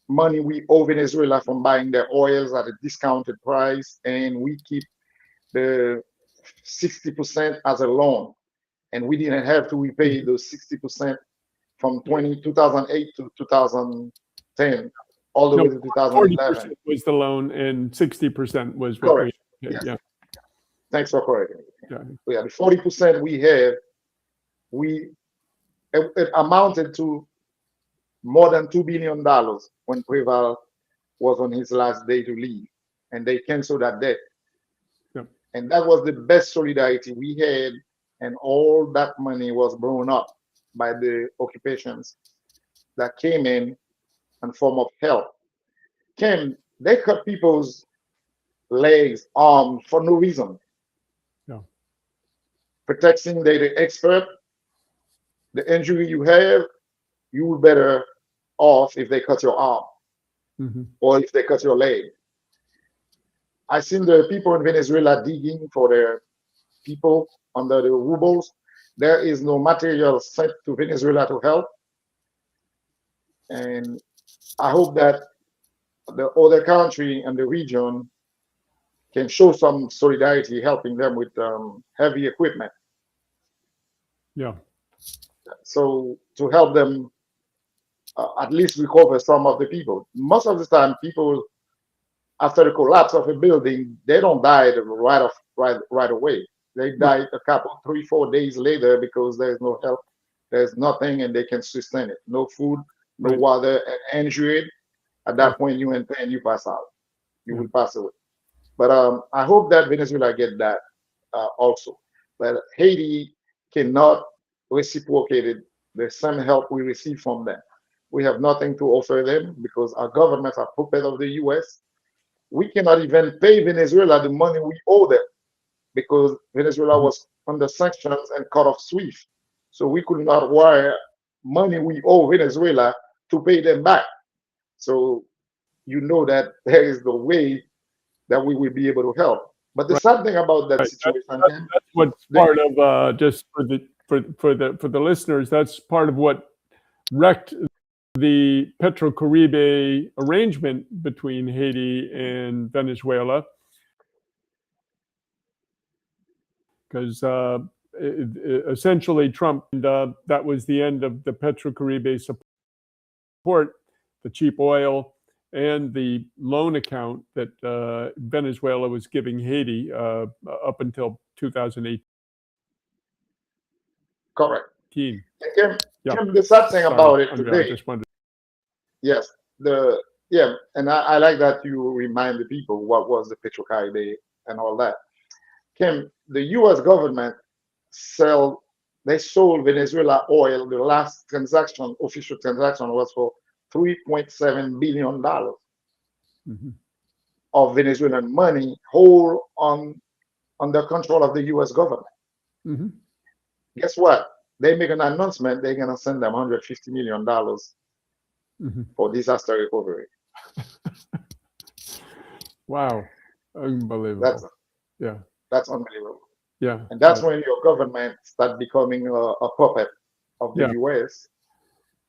Money we owe Venezuela from buying their oils at a discounted price, and we keep the 60% as a loan. And we didn't have to repay those 60% from 2008 to 2010, all the way to 2011. 40% was the loan and 60% was what correct. We paid. Yes. Yeah. Thanks for correcting me. Yeah. The 40% we have, it amounted to more than $2 billion when Preval was on his last day to leave, and they canceled that debt. Yeah. And that was the best solidarity we had, and all that money was blown up by the occupations that came in form of help. They cut people's legs, arms for no reason. Yeah. Protecting the expert, the injury you have, you will better off if they cut your arm or if they cut your leg. I seen the people in Venezuela digging for their people under the rubles. There is no material sent to Venezuela to help. And I hope that the other country and the region can show some solidarity, helping them with heavy equipment. Yeah. So to help them at least recover some of the people. Most of the time, people, after the collapse of a building, they don't die right away. They die a couple, 3-4 days later because there's no help, there's nothing, and they can sustain it. No food, no water, and injured. At that point, you pass out. You will pass away. But I hope that Venezuela get that also. But Haiti cannot reciprocate the same help we receive from them. We have nothing to offer them because our governments are puppet of the U.S. We cannot even pay Venezuela the money we owe them because Venezuela Mhm. was under sanctions and cut off SWIFT. So we could not wire money we owe Venezuela to pay them back. So you know that there is no way that we will be able to help. But the Right. sad thing about that That's, situation, Ken, that's what's they, part of just for the listeners. That's part of what wrecked the Petro-Caribe arrangement between Haiti and Venezuela, because essentially Trump, and that was the end of the Petro-Caribe support, the cheap oil, and the loan account that Venezuela was giving Haiti up until 2018. correct. And Kim, Yeah. Kim, the sad thing Sorry, about it Andre, I today, just wanted. yes, the yeah, and I like that you remind the people what was the Petrocaribe and all that. Kim, the U.S. government sell they sold Venezuela oil. The last transaction, official transaction, was for $3.7 billion Mhm. of Venezuelan money, whole on under control of the U.S. government. Mhm. Guess what? They make an announcement. They're gonna send them $150 million Mhm. for disaster recovery. Wow, That's unbelievable. Yeah, that's unbelievable. yeah, And that's when your government start becoming a puppet of the yeah, U.S.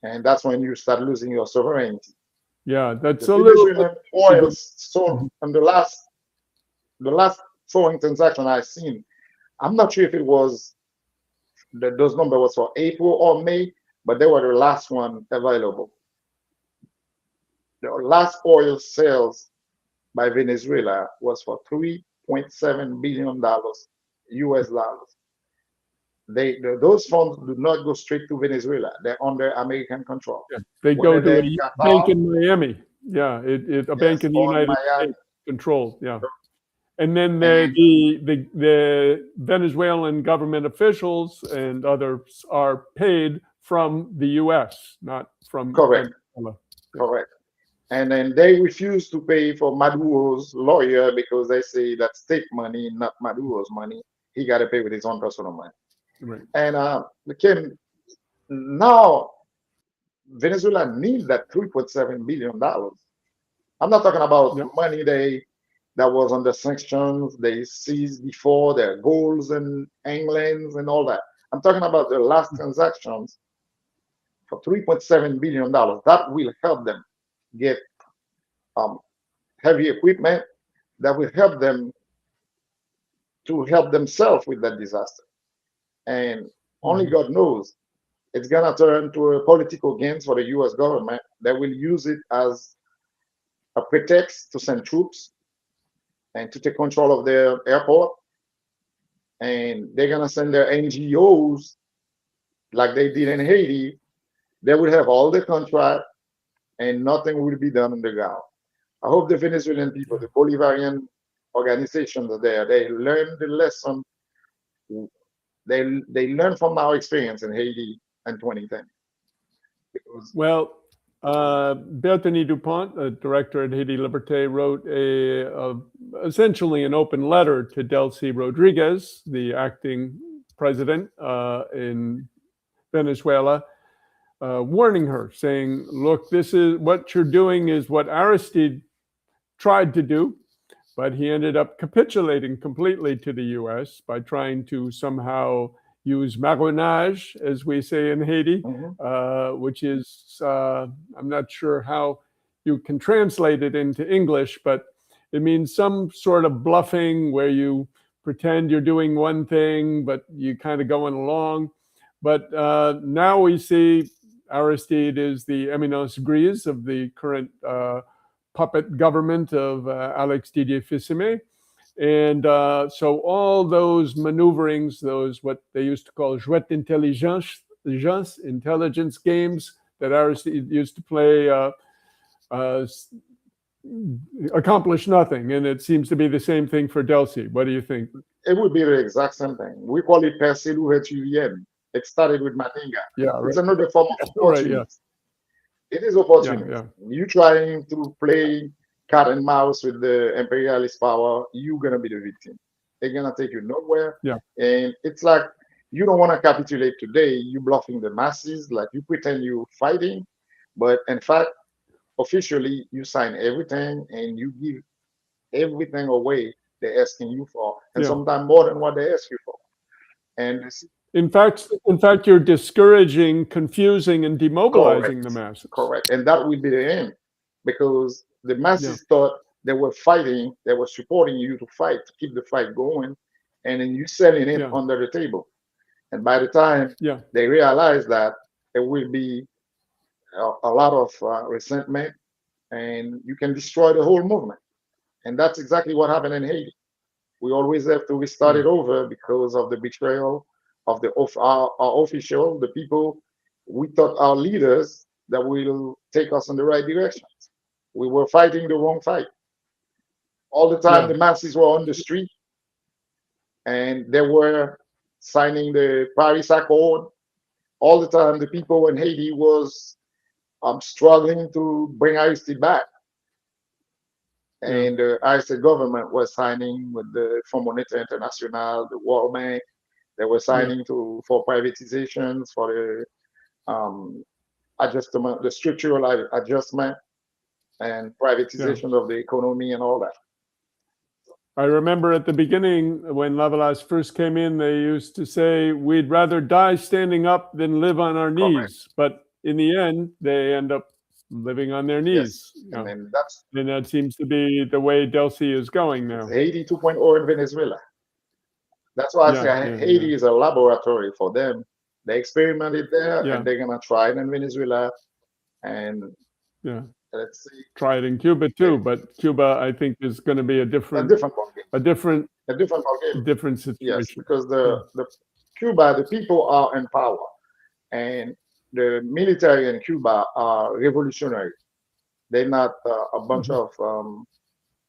And that's when you start losing your sovereignty. yeah. That's The a little Venezuelan bit. oil sold on the last foreign transaction I seen. I'm not sure if it was those numbers was for April or May, but they were the last one available. The last oil sales by Venezuela was for $3.7 billion US dollars. Those funds do not go straight to Venezuela. They're under American control. Yeah. They go Whether to they're in a bank Qatar, in Miami. Yeah, a bank yes, in the or in United Miami. States controlled. Yeah, and then And the Venezuelan government officials and others are paid from the U.S., not from correct, Venezuela. Yeah. correct. And then they refuse to pay for Maduro's lawyer because they say that's state money, not Maduro's money. He got to pay with his own personal money. Right. And Kim, now Venezuela needs that $3.7 billion. I'm not talking about Yeah. money that was under sanctions, they seized before their goals and Englands and all that. I'm talking about the last transactions for $3.7 billion. That will help them get um, heavy equipment that will help them to help themselves with that disaster. And only Mhm. God knows it's gonna turn to a political gains for the U.S. government that will use it as a pretext to send troops and to take control of their airport. And they're gonna send their NGOs like they did in Haiti. They will have all the contract and nothing will be done on the ground. I hope the Venezuelan people, the Bolivarian organizations are there. They learn the lesson. They learn from our experience in Haiti in 2010. Because Well, Bertani Dupont, a director at Haiti Liberté, wrote essentially an open letter to Delcy Rodriguez, the acting president in Venezuela, warning her, saying, "Look, this is what you're doing is what Aristide tried to do, but he ended up capitulating completely to the U.S. by trying to somehow use marronage, as we say in Haiti, mhm, which is, I'm not sure how you can translate it into English, but it means some sort of bluffing where you pretend you're doing one thing, but you kind of going along. But now we see Aristide is the eminence grise of the current puppet government of Alex Didier Fils-Aimé. And so all those maneuverings, those what they used to call jouet intelligence games that Aristide used to play, accomplished nothing. And it seems to be the same thing for Delcy. What do you think? It would be the exact same thing. We call it percelu retuvienne. It started with Matinga. Yeah, It's right. another form of Right, yeah. opportunism. It is Yeah, opportunism. yeah. You trying to play cat and mouse with the imperialist power, you're gonna be the victim. They're gonna take you nowhere. Yeah. And it's like you don't want to capitulate today. You bluffing the masses, like you pretend you're fighting, but in fact, officially you sign everything and you give everything away they're asking you for, and Yeah. sometimes more than what they ask you for. And it's In fact, you're discouraging, confusing, and demobilizing the correct, masses. correct. And that will be the end because the Yeah. masses thought they were fighting, they were supporting you to fight, to keep the fight going, and then you selling it Yeah. under the table. And by the time Yeah. they realize that there will be a lot of resentment and you can destroy the whole movement. And that's exactly what happened in Haiti. We always have to restart Yeah. it over because of the betrayal of our official, the people we thought our leaders that will take us in the right direction. We were fighting the wrong fight. All the time, Yeah. the masses were on the street and they were signing the Paris Accord. All the time, the people in Haiti was struggling to bring Haiti back. Yeah. And the Haiti government was signing with the Fond Monetaire International, the World Bank. They were Yeah. signing for privatizations, for the adjustment, the structural adjustment and Yeah. privatization of the economy and all that. I remember at the beginning when Lavalas first came in, they used to say, we'd rather die standing up than live on our Correct. knees. But in the end, they end up living on their Yes. knees. And then that's And that seems to be the way Delcy is going now. Haiti 2.0 in Venezuela. That's why I Yeah. say Yeah. Haiti Yeah. is a laboratory for them. They experimented there Yeah. and they're going to try it in Venezuela. And Yeah. let's see, Try it in Cuba too, but Cuba, I think, is going to be a a different different ballgame. a different A different ballgame. different Yes, situation. because Yeah. the Cuba, the people are in power. And the military in Cuba are revolutionary. They're not a bunch Mhm. of,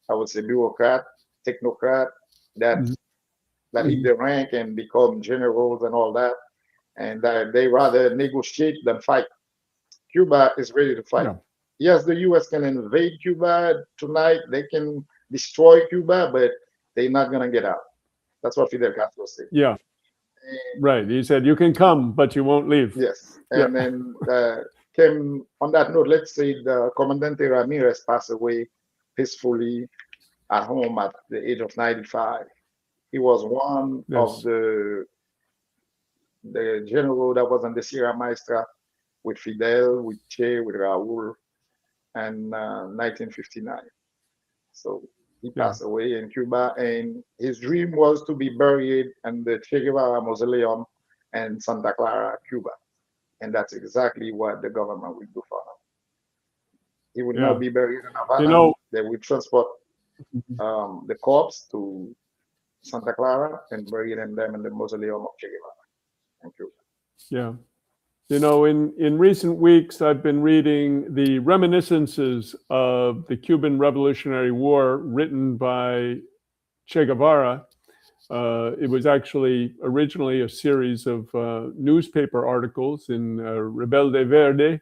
I would say, bureaucrat, technocrat that Mhm. that hit Mhm. the rank and become generals and all that. And they rather negotiate than fight. Cuba is ready to fight. Yeah. Yes, the U.S. can invade Cuba tonight. They can destroy Cuba, but they're not gonna get out. That's what Fidel Castro said. Yeah. And Right. He said, you can come, but you won't leave. yes, Yeah. and then came on that note. Let's say the Comandante Ramirez passed away peacefully at home at the age of 95. He was one of Yes. the general that was on the Sierra Maestra with Fidel, with Che, with Raul, and 1959. So he Yeah. passed away in Cuba, and his dream was to be buried in the Che Guevara Mausoleum in Santa Clara, Cuba. And that's exactly what the government will do for him. He will Yeah. not be buried in You Havana. know, They will transport the corpse to Santa Clara and bury them in the mausoleum of Che Guevara in Cuba. yeah. You know, in recent weeks, I've been reading the reminiscences of the Cuban Revolutionary War written by Che Guevara. It was actually originally a series of newspaper articles in Rebelde Verde,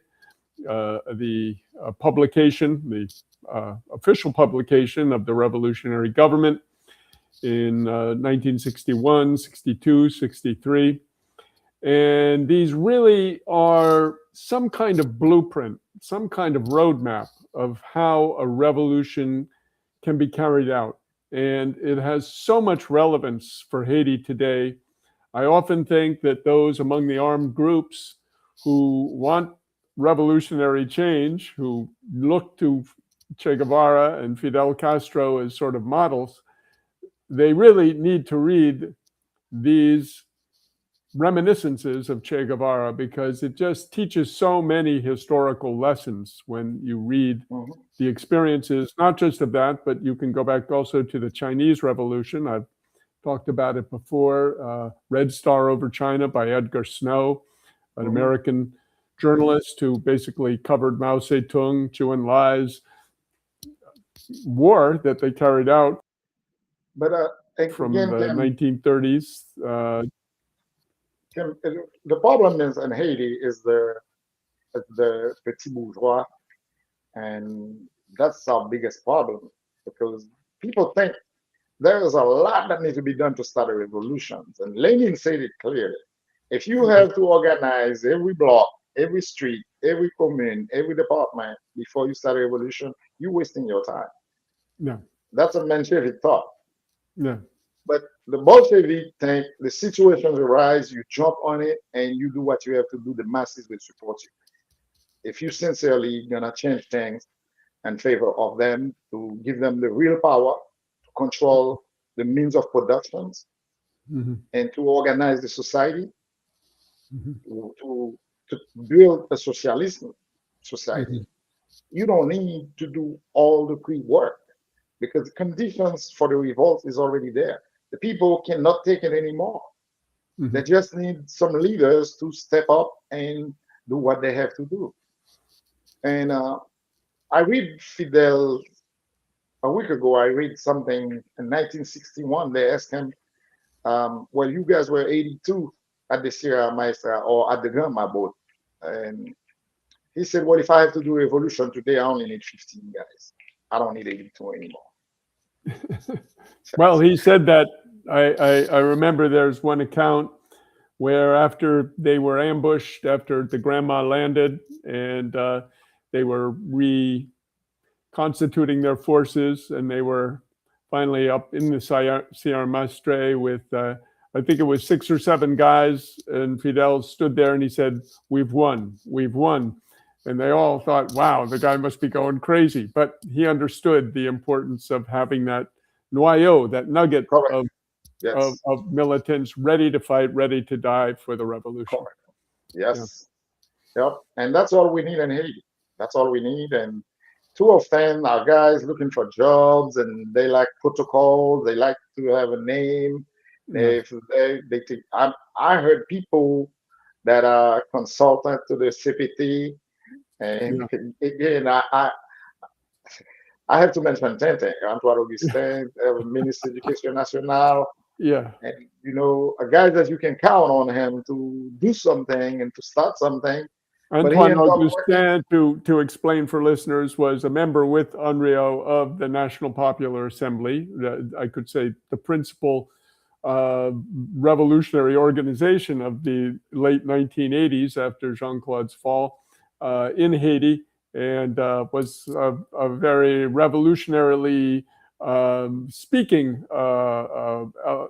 the publication, the official publication of the revolutionary government in 1961, 62, 63. And these really are some kind of blueprint, some kind of roadmap of how a revolution can be carried out. And it has so much relevance for Haiti today. I often think that those among the armed groups who want revolutionary change, who look to Che Guevara and Fidel Castro as sort of models, they really need to read these reminiscences of Che Guevara because it just teaches so many historical lessons when you read the experiences, not just of that, but you can go back also to the Chinese Revolution. I've talked about it before. Red Star Over China by Edgar Snow, an American journalist who basically covered Mao Zedong, Chewing Lies, war that they carried out But from again, the 1930s. the problem is in Haiti is the petit bourgeois, and that's our biggest problem because people think there is a lot that needs to be done to start a revolution. And Lenin said it clearly. If you have to organize every block, every street, every commune, every department before you start a revolution, you're wasting your time. Yeah, That's a Menshevik thought. yeah, But the Bolshevik think the situations arise, you jump on it, and you do what you have to do. The masses will support you. If you sincerely gonna change things in favor of them, to give them the real power to control the means of productions mm-hmm. and to organize the society, Mm-hmm. to build a socialism Mm-hmm. society, you don't need to do all the pre-work because the conditions for the revolt is already there. The people cannot take it anymore. Mm-hmm. They just need some leaders to step up and do what they have to do. And I read Fidel a week ago. I read something in 1961. They asked him, well, you guys were 82 at the Sierra Maestra or at the Granma boat. And he said, well, if I have to do a revolution today, I only need 15 guys. I don't need 82 anymore. Well, he said that. I remember there's one account where after they were ambushed, after the grandma landed, and they were reconstituting their forces, and they were finally up in the Sierra Maestre with, I think it was 6 or 7 guys, and Fidel stood there and he said, "We've won, we've won." And they all thought, wow, the guy must be going crazy. But he understood the importance of having that noyau, that nugget Correct. Yes. of militants ready to fight, ready to die for the revolution. Correct. Yes. Yeah. Yep. And that's all we need in Haiti. That's all we need. And too often our guys looking for jobs and they like protocol. They like to have a name. Yeah. They think I heard people that are consultant to the CPT. And again, I have to mention Tintin, Antoine Augustin, Minister Education Nationale. Yeah. And, a guy that you can count on him to do something and to start something. But he Antoine ended up working. Augustin, to explain for listeners, was a member with Henriot of the National Popular Assembly. I could say the principal revolutionary organization of the late 1980s after Jean-Claude's fall in Haiti, and was a very revolutionarily speaking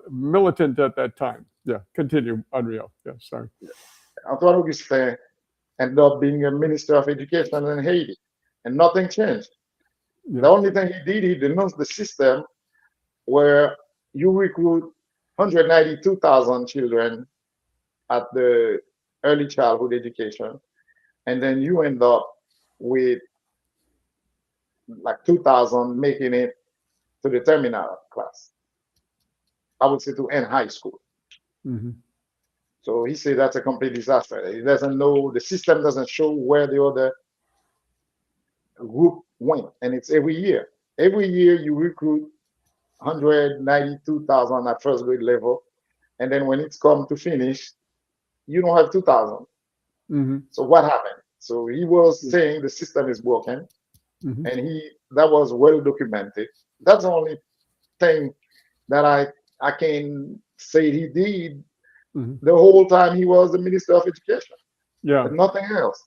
militant at that time. Yeah, continue, Henriot. Yeah, sorry. Antoine Augustin ended up being a minister of education in Haiti, and nothing changed. Yeah. The only thing he did, he denounced the system where you recruit 192,000 children at the early childhood education, and then you end up with like 2,000 making it to the terminal class. I would say to end high school. Mm-hmm. So he said that's a complete disaster. He doesn't know, the system doesn't show where the other group went. And it's every year. Every year you recruit 192,000 at first grade level. And then when it's come to finish, you don't have 2,000. Mm-hmm. So what happened? So he was saying the system is broken. Mm-hmm. And that was well documented. That's the only thing that I can say he did the whole time he was the Minister of Education. Yeah. But nothing else.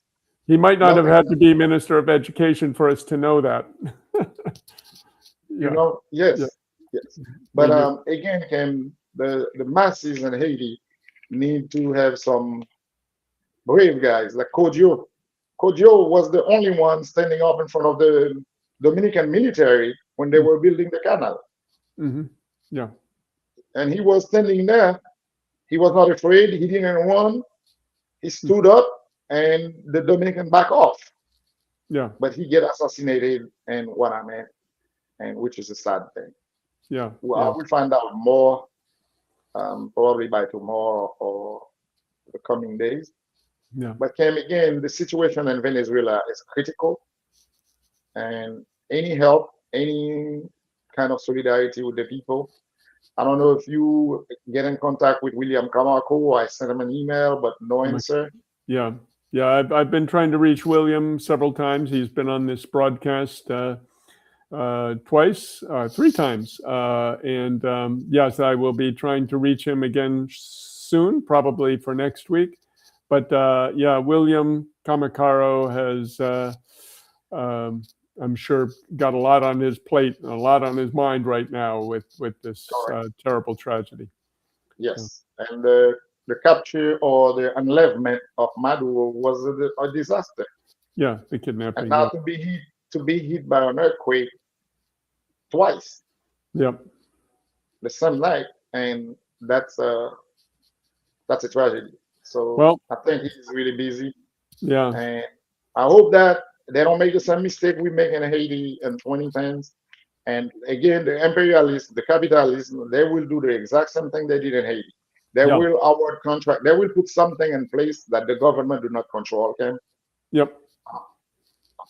He might not have had to be Minister of Education for us to know that. Yes. But again, Ken, the masses in Haiti need to have some brave guys like Kodjo. Kodjo was the only one standing up in front of the Dominican military when they were building the canal. Mm-hmm. Yeah. And he was standing there. He was not afraid. He didn't run. He stood up, and the Dominican back off. Yeah. But he get assassinated in Guaname, and which is a sad thing. Yeah. Well, I will find out more probably by tomorrow or the coming days. Yeah. But Cam, again, the situation in Venezuela is critical, and any help any kind of solidarity with the people. I don't know if you get in contact with William Camarco. I sent him an email, but no answer. Yeah, yeah. I've been trying to reach William several times. He's been on this broadcast twice, 3 times, and yes, I will be trying to reach him again soon, probably for next week. But yeah, William Kamakaro has, I'm sure, got a lot on his plate, a lot on his mind right now with this terrible tragedy. Yes, and the capture or the enlèvement of Maduro was a disaster. Yeah, the kidnapping. And now Yeah. to be hit by an earthquake twice Yep. the same night, and that's a tragedy. So Well, I think he's really busy, yeah, and I hope that they don't make the same mistake we make in Haiti in 2010s. And again, the imperialists, the capitalists, they will do the exact same thing they did in Haiti. They yeah, will award contract. They will put something in place that the government do not control. Okay, yep,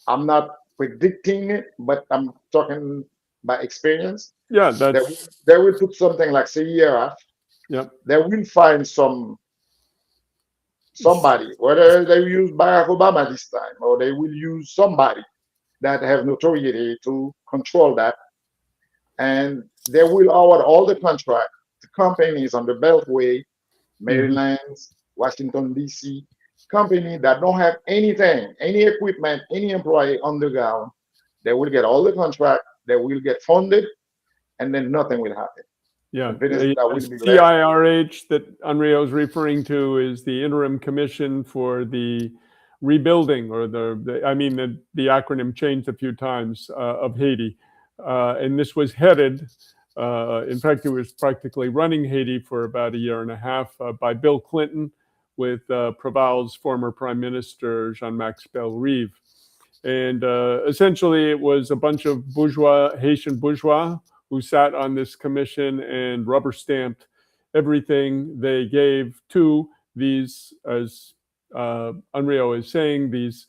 I'm not predicting it, but I'm talking by experience. yeah. They will put something like Sierra. Yep. They will find somebody, whether they use Barack Obama this time or they will use somebody that have notoriety to control that, and they will award all the contract to companies on the Beltway, Maryland, Washington D.C., company that don't have anything, any equipment, any employee on the ground. They will get all the contract. They will get funded, and then nothing will happen. Yeah, Venezuela will be left. CIRH that Henriot is referring to is the Interim Commission for the Rebuilding, or I mean, the acronym changed a few times, of Haiti. And this was headed, in fact, it was practically running Haiti for about a year and a half by Bill Clinton with Proval's former Prime Minister, Jean-Max Bellerive. And essentially, it was a bunch of Haitian bourgeois, who sat on this commission and rubber stamped everything they gave to these, as Henriot is saying, these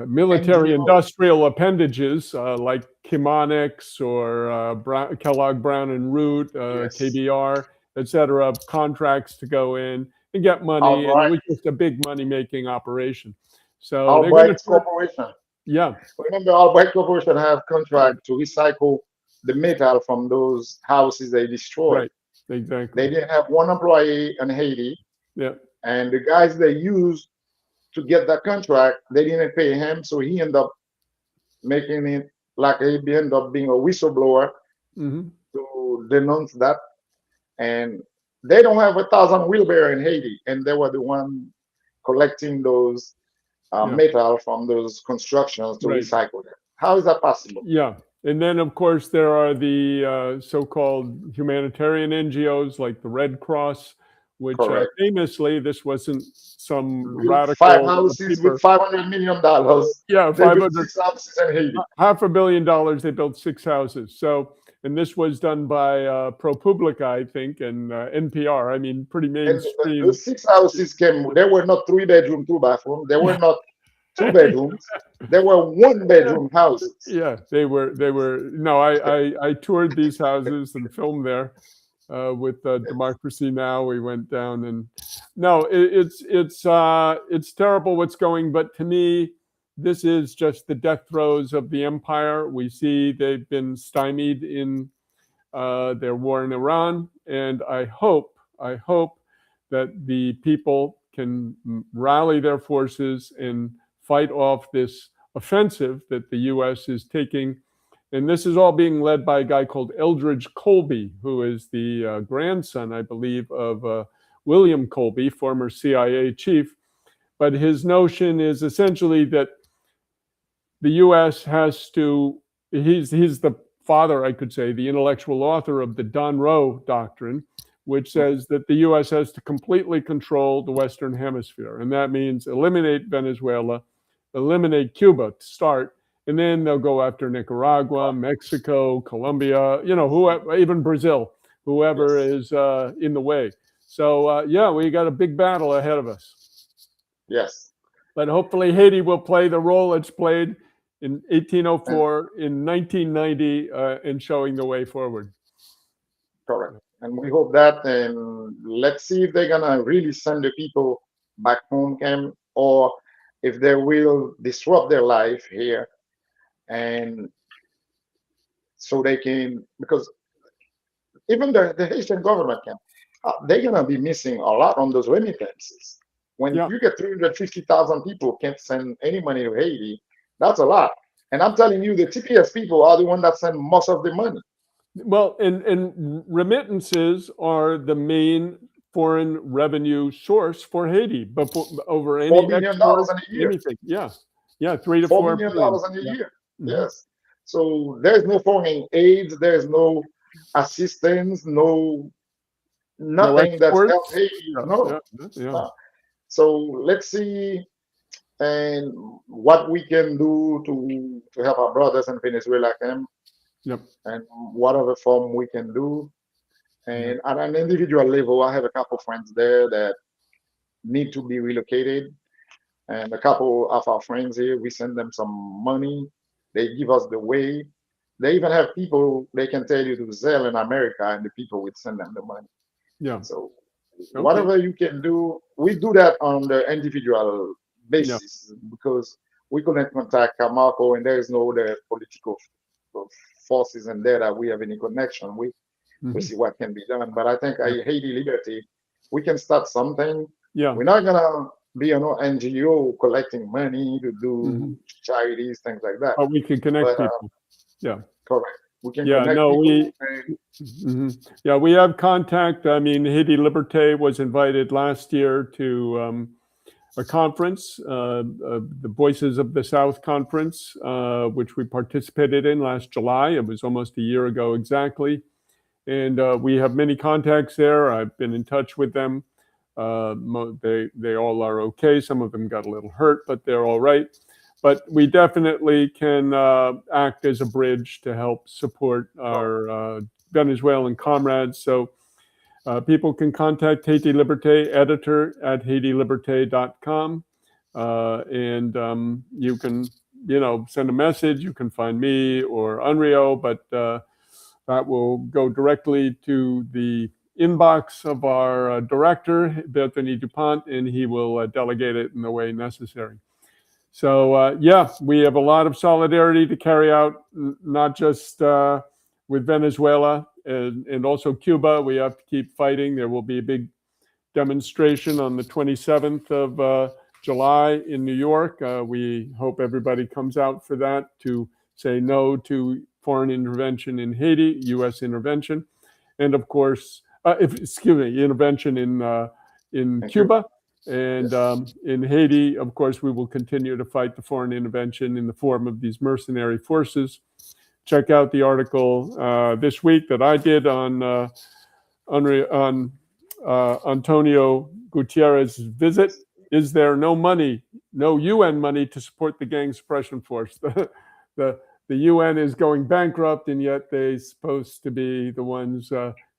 military industrial appendages like Chemonics or Kellogg Brown and Root, KBR, etc., contracts to go in and get money. And it was just a big money making operation. So they're going to Corporation. Yeah. Remember, Albright Corporation have contract to recycle the metal from those houses they destroyed. Right. Exactly. They didn't have one employee in Haiti. Yeah. And the guys they used to get that contract, they didn't pay him, so he ended up making it like he ended up being a whistleblower to denounce that. And they don't have 1,000 wheelbarrow in Haiti, and they were the one collecting those metal from those constructions to recycle them. How is that possible? Yeah. And then, of course, there are the so-called humanitarian NGOs like the Red Cross, which famously, this wasn't some radical... 5 houses with $500 million. Yeah, $6 houses in Haiti. $500 million, they built 6 houses. So, and this was done by ProPublica, I think, and NPR. I mean, pretty mainstream. The 6 houses came, they were not 3-bedroom, 2-bathroom. They were not 2 bedrooms. They were 1-bedroom houses. Yeah, they were. No, I toured these houses and filmed there with Democracy Now! We went down, and no, it's terrible what's going. But to me, this is just the death throes of the empire. We see they've been stymied in their war in Iran, and I hope that the people can rally their forces and fight off this offensive that the U.S. is taking. And this is all being led by a guy called Eldridge Colby, who is the grandson, I believe, of William Colby, former CIA chief. But his notion is essentially that the U.S. has to, he's the father, I could say, the intellectual author of the Donroe Doctrine, which says that the U.S. has to completely control the Western Hemisphere. And that means eliminate Venezuela, eliminate Cuba to start, and then they'll go after Nicaragua, Mexico, Colombia, whoever, even Brazil, whoever is in the way. So, yeah, we got a big battle ahead of us. Yes. But hopefully Haiti will play the role it's played in 1804, in 1990, and showing the way forward. Correct. And we hope that, and let's see if they're gonna really send the people back home, Cam, or if they will disrupt their life here, and so they can, because even the Haitian government can, they're gonna be missing a lot on those remittances. When Yeah. you get 350,000 people can't send any money to Haiti, that's a lot. And I'm telling you, the TPS people are the one that send most of the money. Well, and remittances are the main foreign revenue source for Haiti, but over any $4 billion export, in a year. anything. Yeah. Yeah. 3 to $4 4 billion billion. in a Yeah. year. Mhm. Yes. So there's no foreign aid, there's no assistance, no No nothing that's exports. helped Haiti. Yeah. No. Yeah. So let's see and what we can do to help our brothers in Venezuela can, Yep. and whatever form we can do. And at an individual level, I have a couple friends there that need to be relocated. And a couple of our friends here, we send them some money. They give us the way. They even have people they can tell you to sell in America, and the people would send them the money. Yeah. So Okay. whatever you can do, we do that on the individual Yeah. basis because we couldn't contact Camargo, and there is no other political forces in there that we have any connection with. We see what can be done. But I think Yeah. Haiti Liberty, we can start something. Yeah. We're not gonna be an NGO collecting money to do charities, things like that. But we can connect But people. Yeah. correct. We can Yeah. connect No, people. yeah, we have contact. I mean, Haiti Liberté was invited last year to a conference, the Voices of the South conference, which we participated in last July. It was almost a year ago exactly. And we have many contacts there. I've been in touch with them. They all are okay. Some of them got a little hurt, but they're all right. But we definitely can act as a bridge to help support our Venezuelan comrades. So people can contact Haiti Liberté, editor at haitiliberté.com. And you can, send a message. You can find me or Henriot, but that will go directly to the inbox of our director, Bertoni Dupont, and he will delegate it in the way necessary. So, yeah, we have a lot of solidarity to carry out, not just with Venezuela and also Cuba. We have to keep fighting. There will be a big demonstration on the 27th of July in New York. We hope everybody comes out for that to say no to foreign intervention in Haiti, U.S. intervention, and of course, intervention in Cuba. And in Haiti, of course, we will continue to fight the foreign intervention in the form of these mercenary forces. Check out the article this week that I did on Antonio Guterres' visit. Is there no money, no UN money to support the gang suppression force? The UN is going bankrupt, and yet they're supposed to be the ones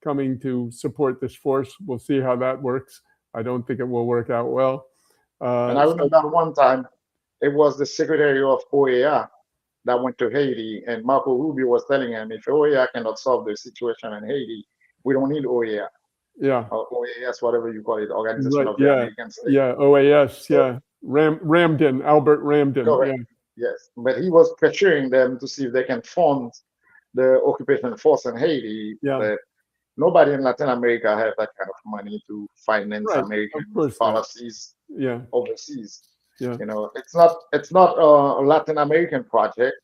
coming to support this force. We'll see how that works. I don't think it will work out well. And I remember one time, it was the secretary of OEA that went to Haiti, and Marco Rubio was telling him, if OEA cannot solve the situation in Haiti, we don't need OEA. Yeah. Or OAS, whatever you call it, Organization of the American States. Yeah, OAS, so, yeah. Ramden, Albert Ramden. Correct. Yeah. Yes, but he was pressuring them to see if they can fund the occupation force in Haiti. Yeah. But nobody in Latin America has that kind of money to finance American policies overseas. Yeah. It's not a Latin American project.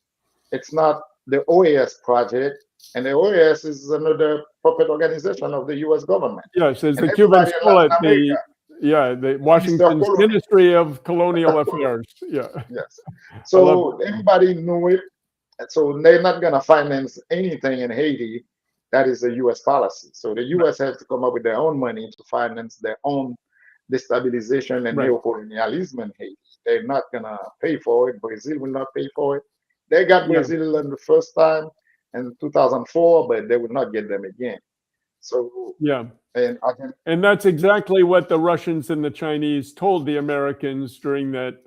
It's not the OAS project, and the OAS is another puppet organization of the U.S. government. Yes, as the Cubans call it, the Washington's Ministry of Colonial Affairs. Yeah. Yes. So everybody knew it. So they're not going to finance anything in Haiti that is a U.S. policy. So the U.S. has to come up with their own money to finance their own destabilization and neocolonialism in Haiti. They're not going to pay for it. Brazil will not pay for it. They got Brazil in the first time in 2004, but they will not get them again. So and that's exactly what the Russians and the Chinese told the Americans during that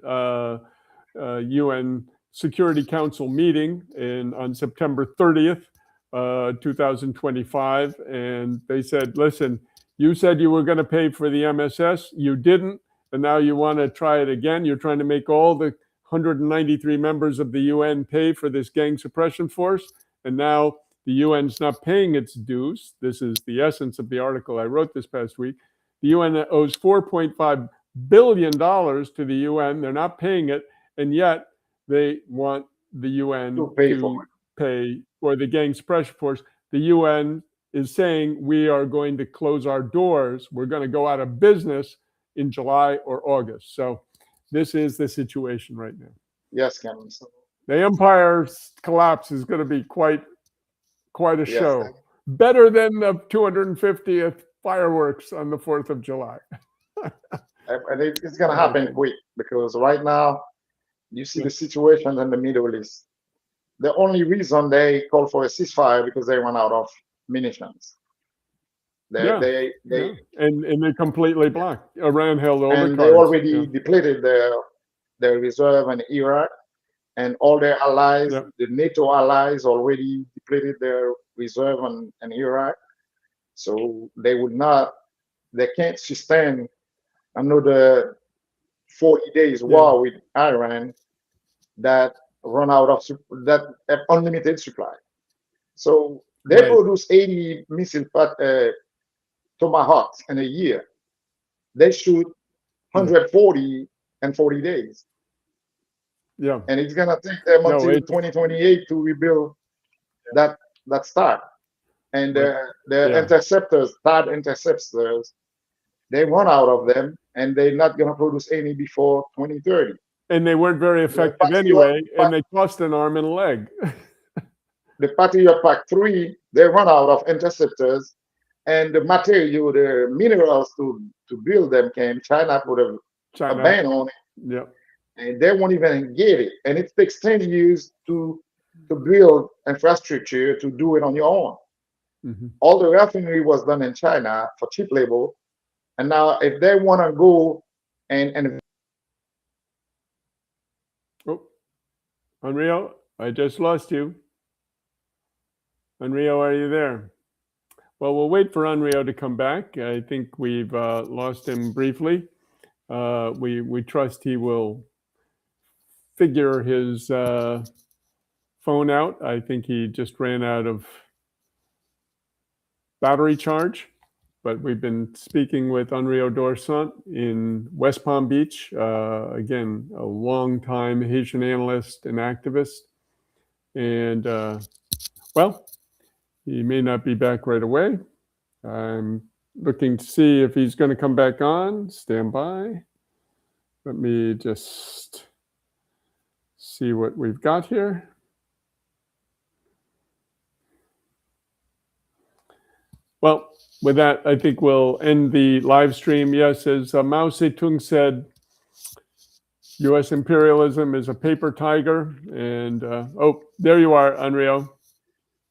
UN Security Council meeting on September 30th, 2025. And they said, listen, you said you were going to pay for the MSS. You didn't. And now you want to try it again. You're trying to make all the 193 members of the UN pay for this gang suppression force. And now the UN's not paying its dues. This is the essence of the article I wrote this past week. The UN owes $4.5 billion to the UN. They're not paying it. And yet they want the UN to pay for the gang suppression force. The UN is saying we are going to close our doors. We're going to go out of business in July or August. So this is the situation right now. Yes, Ken. So the empire's collapse is going to be quite a show. Yes, Better than the 250th fireworks on the 4th of July. And it's going to happen quick, because right now you see the situation in the Middle East. The only reason they call for a ceasefire because they run out of munitions. And they completely blocked. Iran held all the cards. And they already depleted their reserve in Iraq, and all their allies, the NATO allies, already depleted their reserve in Iraq. So they can't sustain another 40 days war with Iran that run out of that have unlimited supply. So they produce 80 missile Tomahawks in a year. They shoot 140 in 40 days. Yeah. And it's gonna take them until 2028 to rebuild that start. And the interceptors, THAAD interceptors, they run out of them, and they're not gonna produce any before 2030. And they weren't very effective anyway, and they cost an arm and a leg. The Patriot Pack 3, they run out of interceptors, and the material, the minerals to build them China put a ban on it. Yeah. And they won't even get it. And it takes 10 years to build infrastructure to do it on your own. Mm-hmm. All the refinery was done in China for cheap labor. And now if they want to go and Henriot, I just lost you. Henriot, are you there? Well, we'll wait for Henriot to come back. I think we've lost him briefly. We trust he will figure his phone out. I think he just ran out of battery charge. But we've been speaking with Henriot Dorcent in West Palm Beach, again, a long-time Haitian analyst and activist. And, well, he may not be back right away. I'm looking to see if he's going to come back on. Stand by. Let me just see what we've got here. Well, with that, I think we'll end the live stream. Yes, as Mao Zedong said, U.S. imperialism is a paper tiger. And, oh, there you are, Henriot.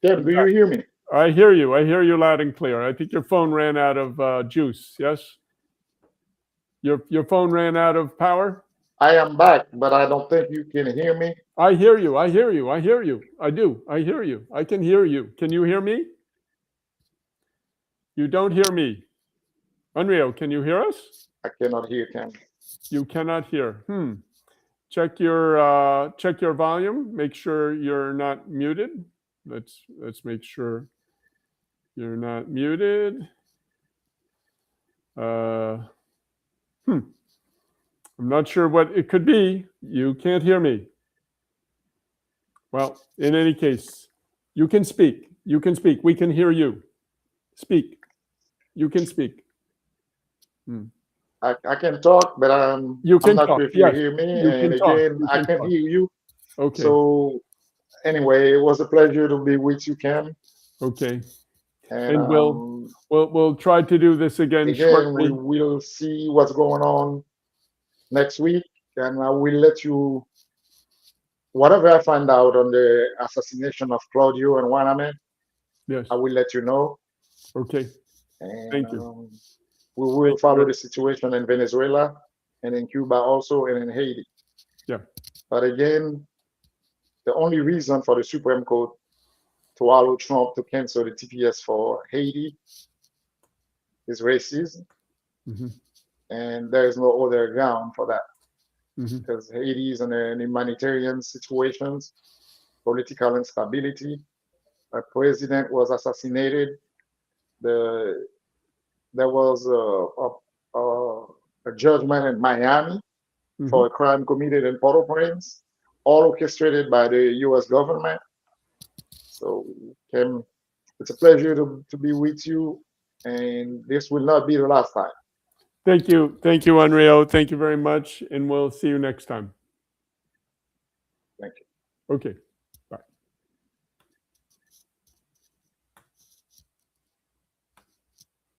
Yeah, do you hear me? I hear you. I hear you loud and clear. I think your phone ran out of juice, yes? Your phone ran out of power? I am back, but I don't think you can hear me. I hear you. I hear you. I hear you. I do. I hear you. I can hear you. Can you hear me? You don't hear me. Henriot, can you hear us? I cannot hear, Ken. You cannot hear. Check your volume. Make sure you're not muted. Let's make sure you're not muted. I'm not sure what it could be. You can't hear me. Well, in any case, you can speak. You can speak. We can hear you. Speak. You can speak. I can talk, but I'm not sure if you hear me. And again, I can't hear you. Okay. So anyway, it was a pleasure to be with you, Ken. Okay. And we'll try to do this again shortly. We will see what's going on next week, and I will let you, whatever I find out on the assassination of Claudio and Waname, yes, I will let you know. Okay. And, thank you. We will follow the situation in Venezuela and in Cuba also, and in Haiti. Yeah. But again, the only reason for the Supreme Court to allow Trump to cancel the TPS for Haiti is racism, and there is no other ground for that because Haiti is in an humanitarian situation, political instability. A president was assassinated. There was a judgment in Miami for a crime committed in Port-au-Prince, all orchestrated by the U.S. government. So, Kim, it's a pleasure to be with you, and this will not be the last time. Thank you, Henriot. Thank you very much, and we'll see you next time. Thank you. Okay.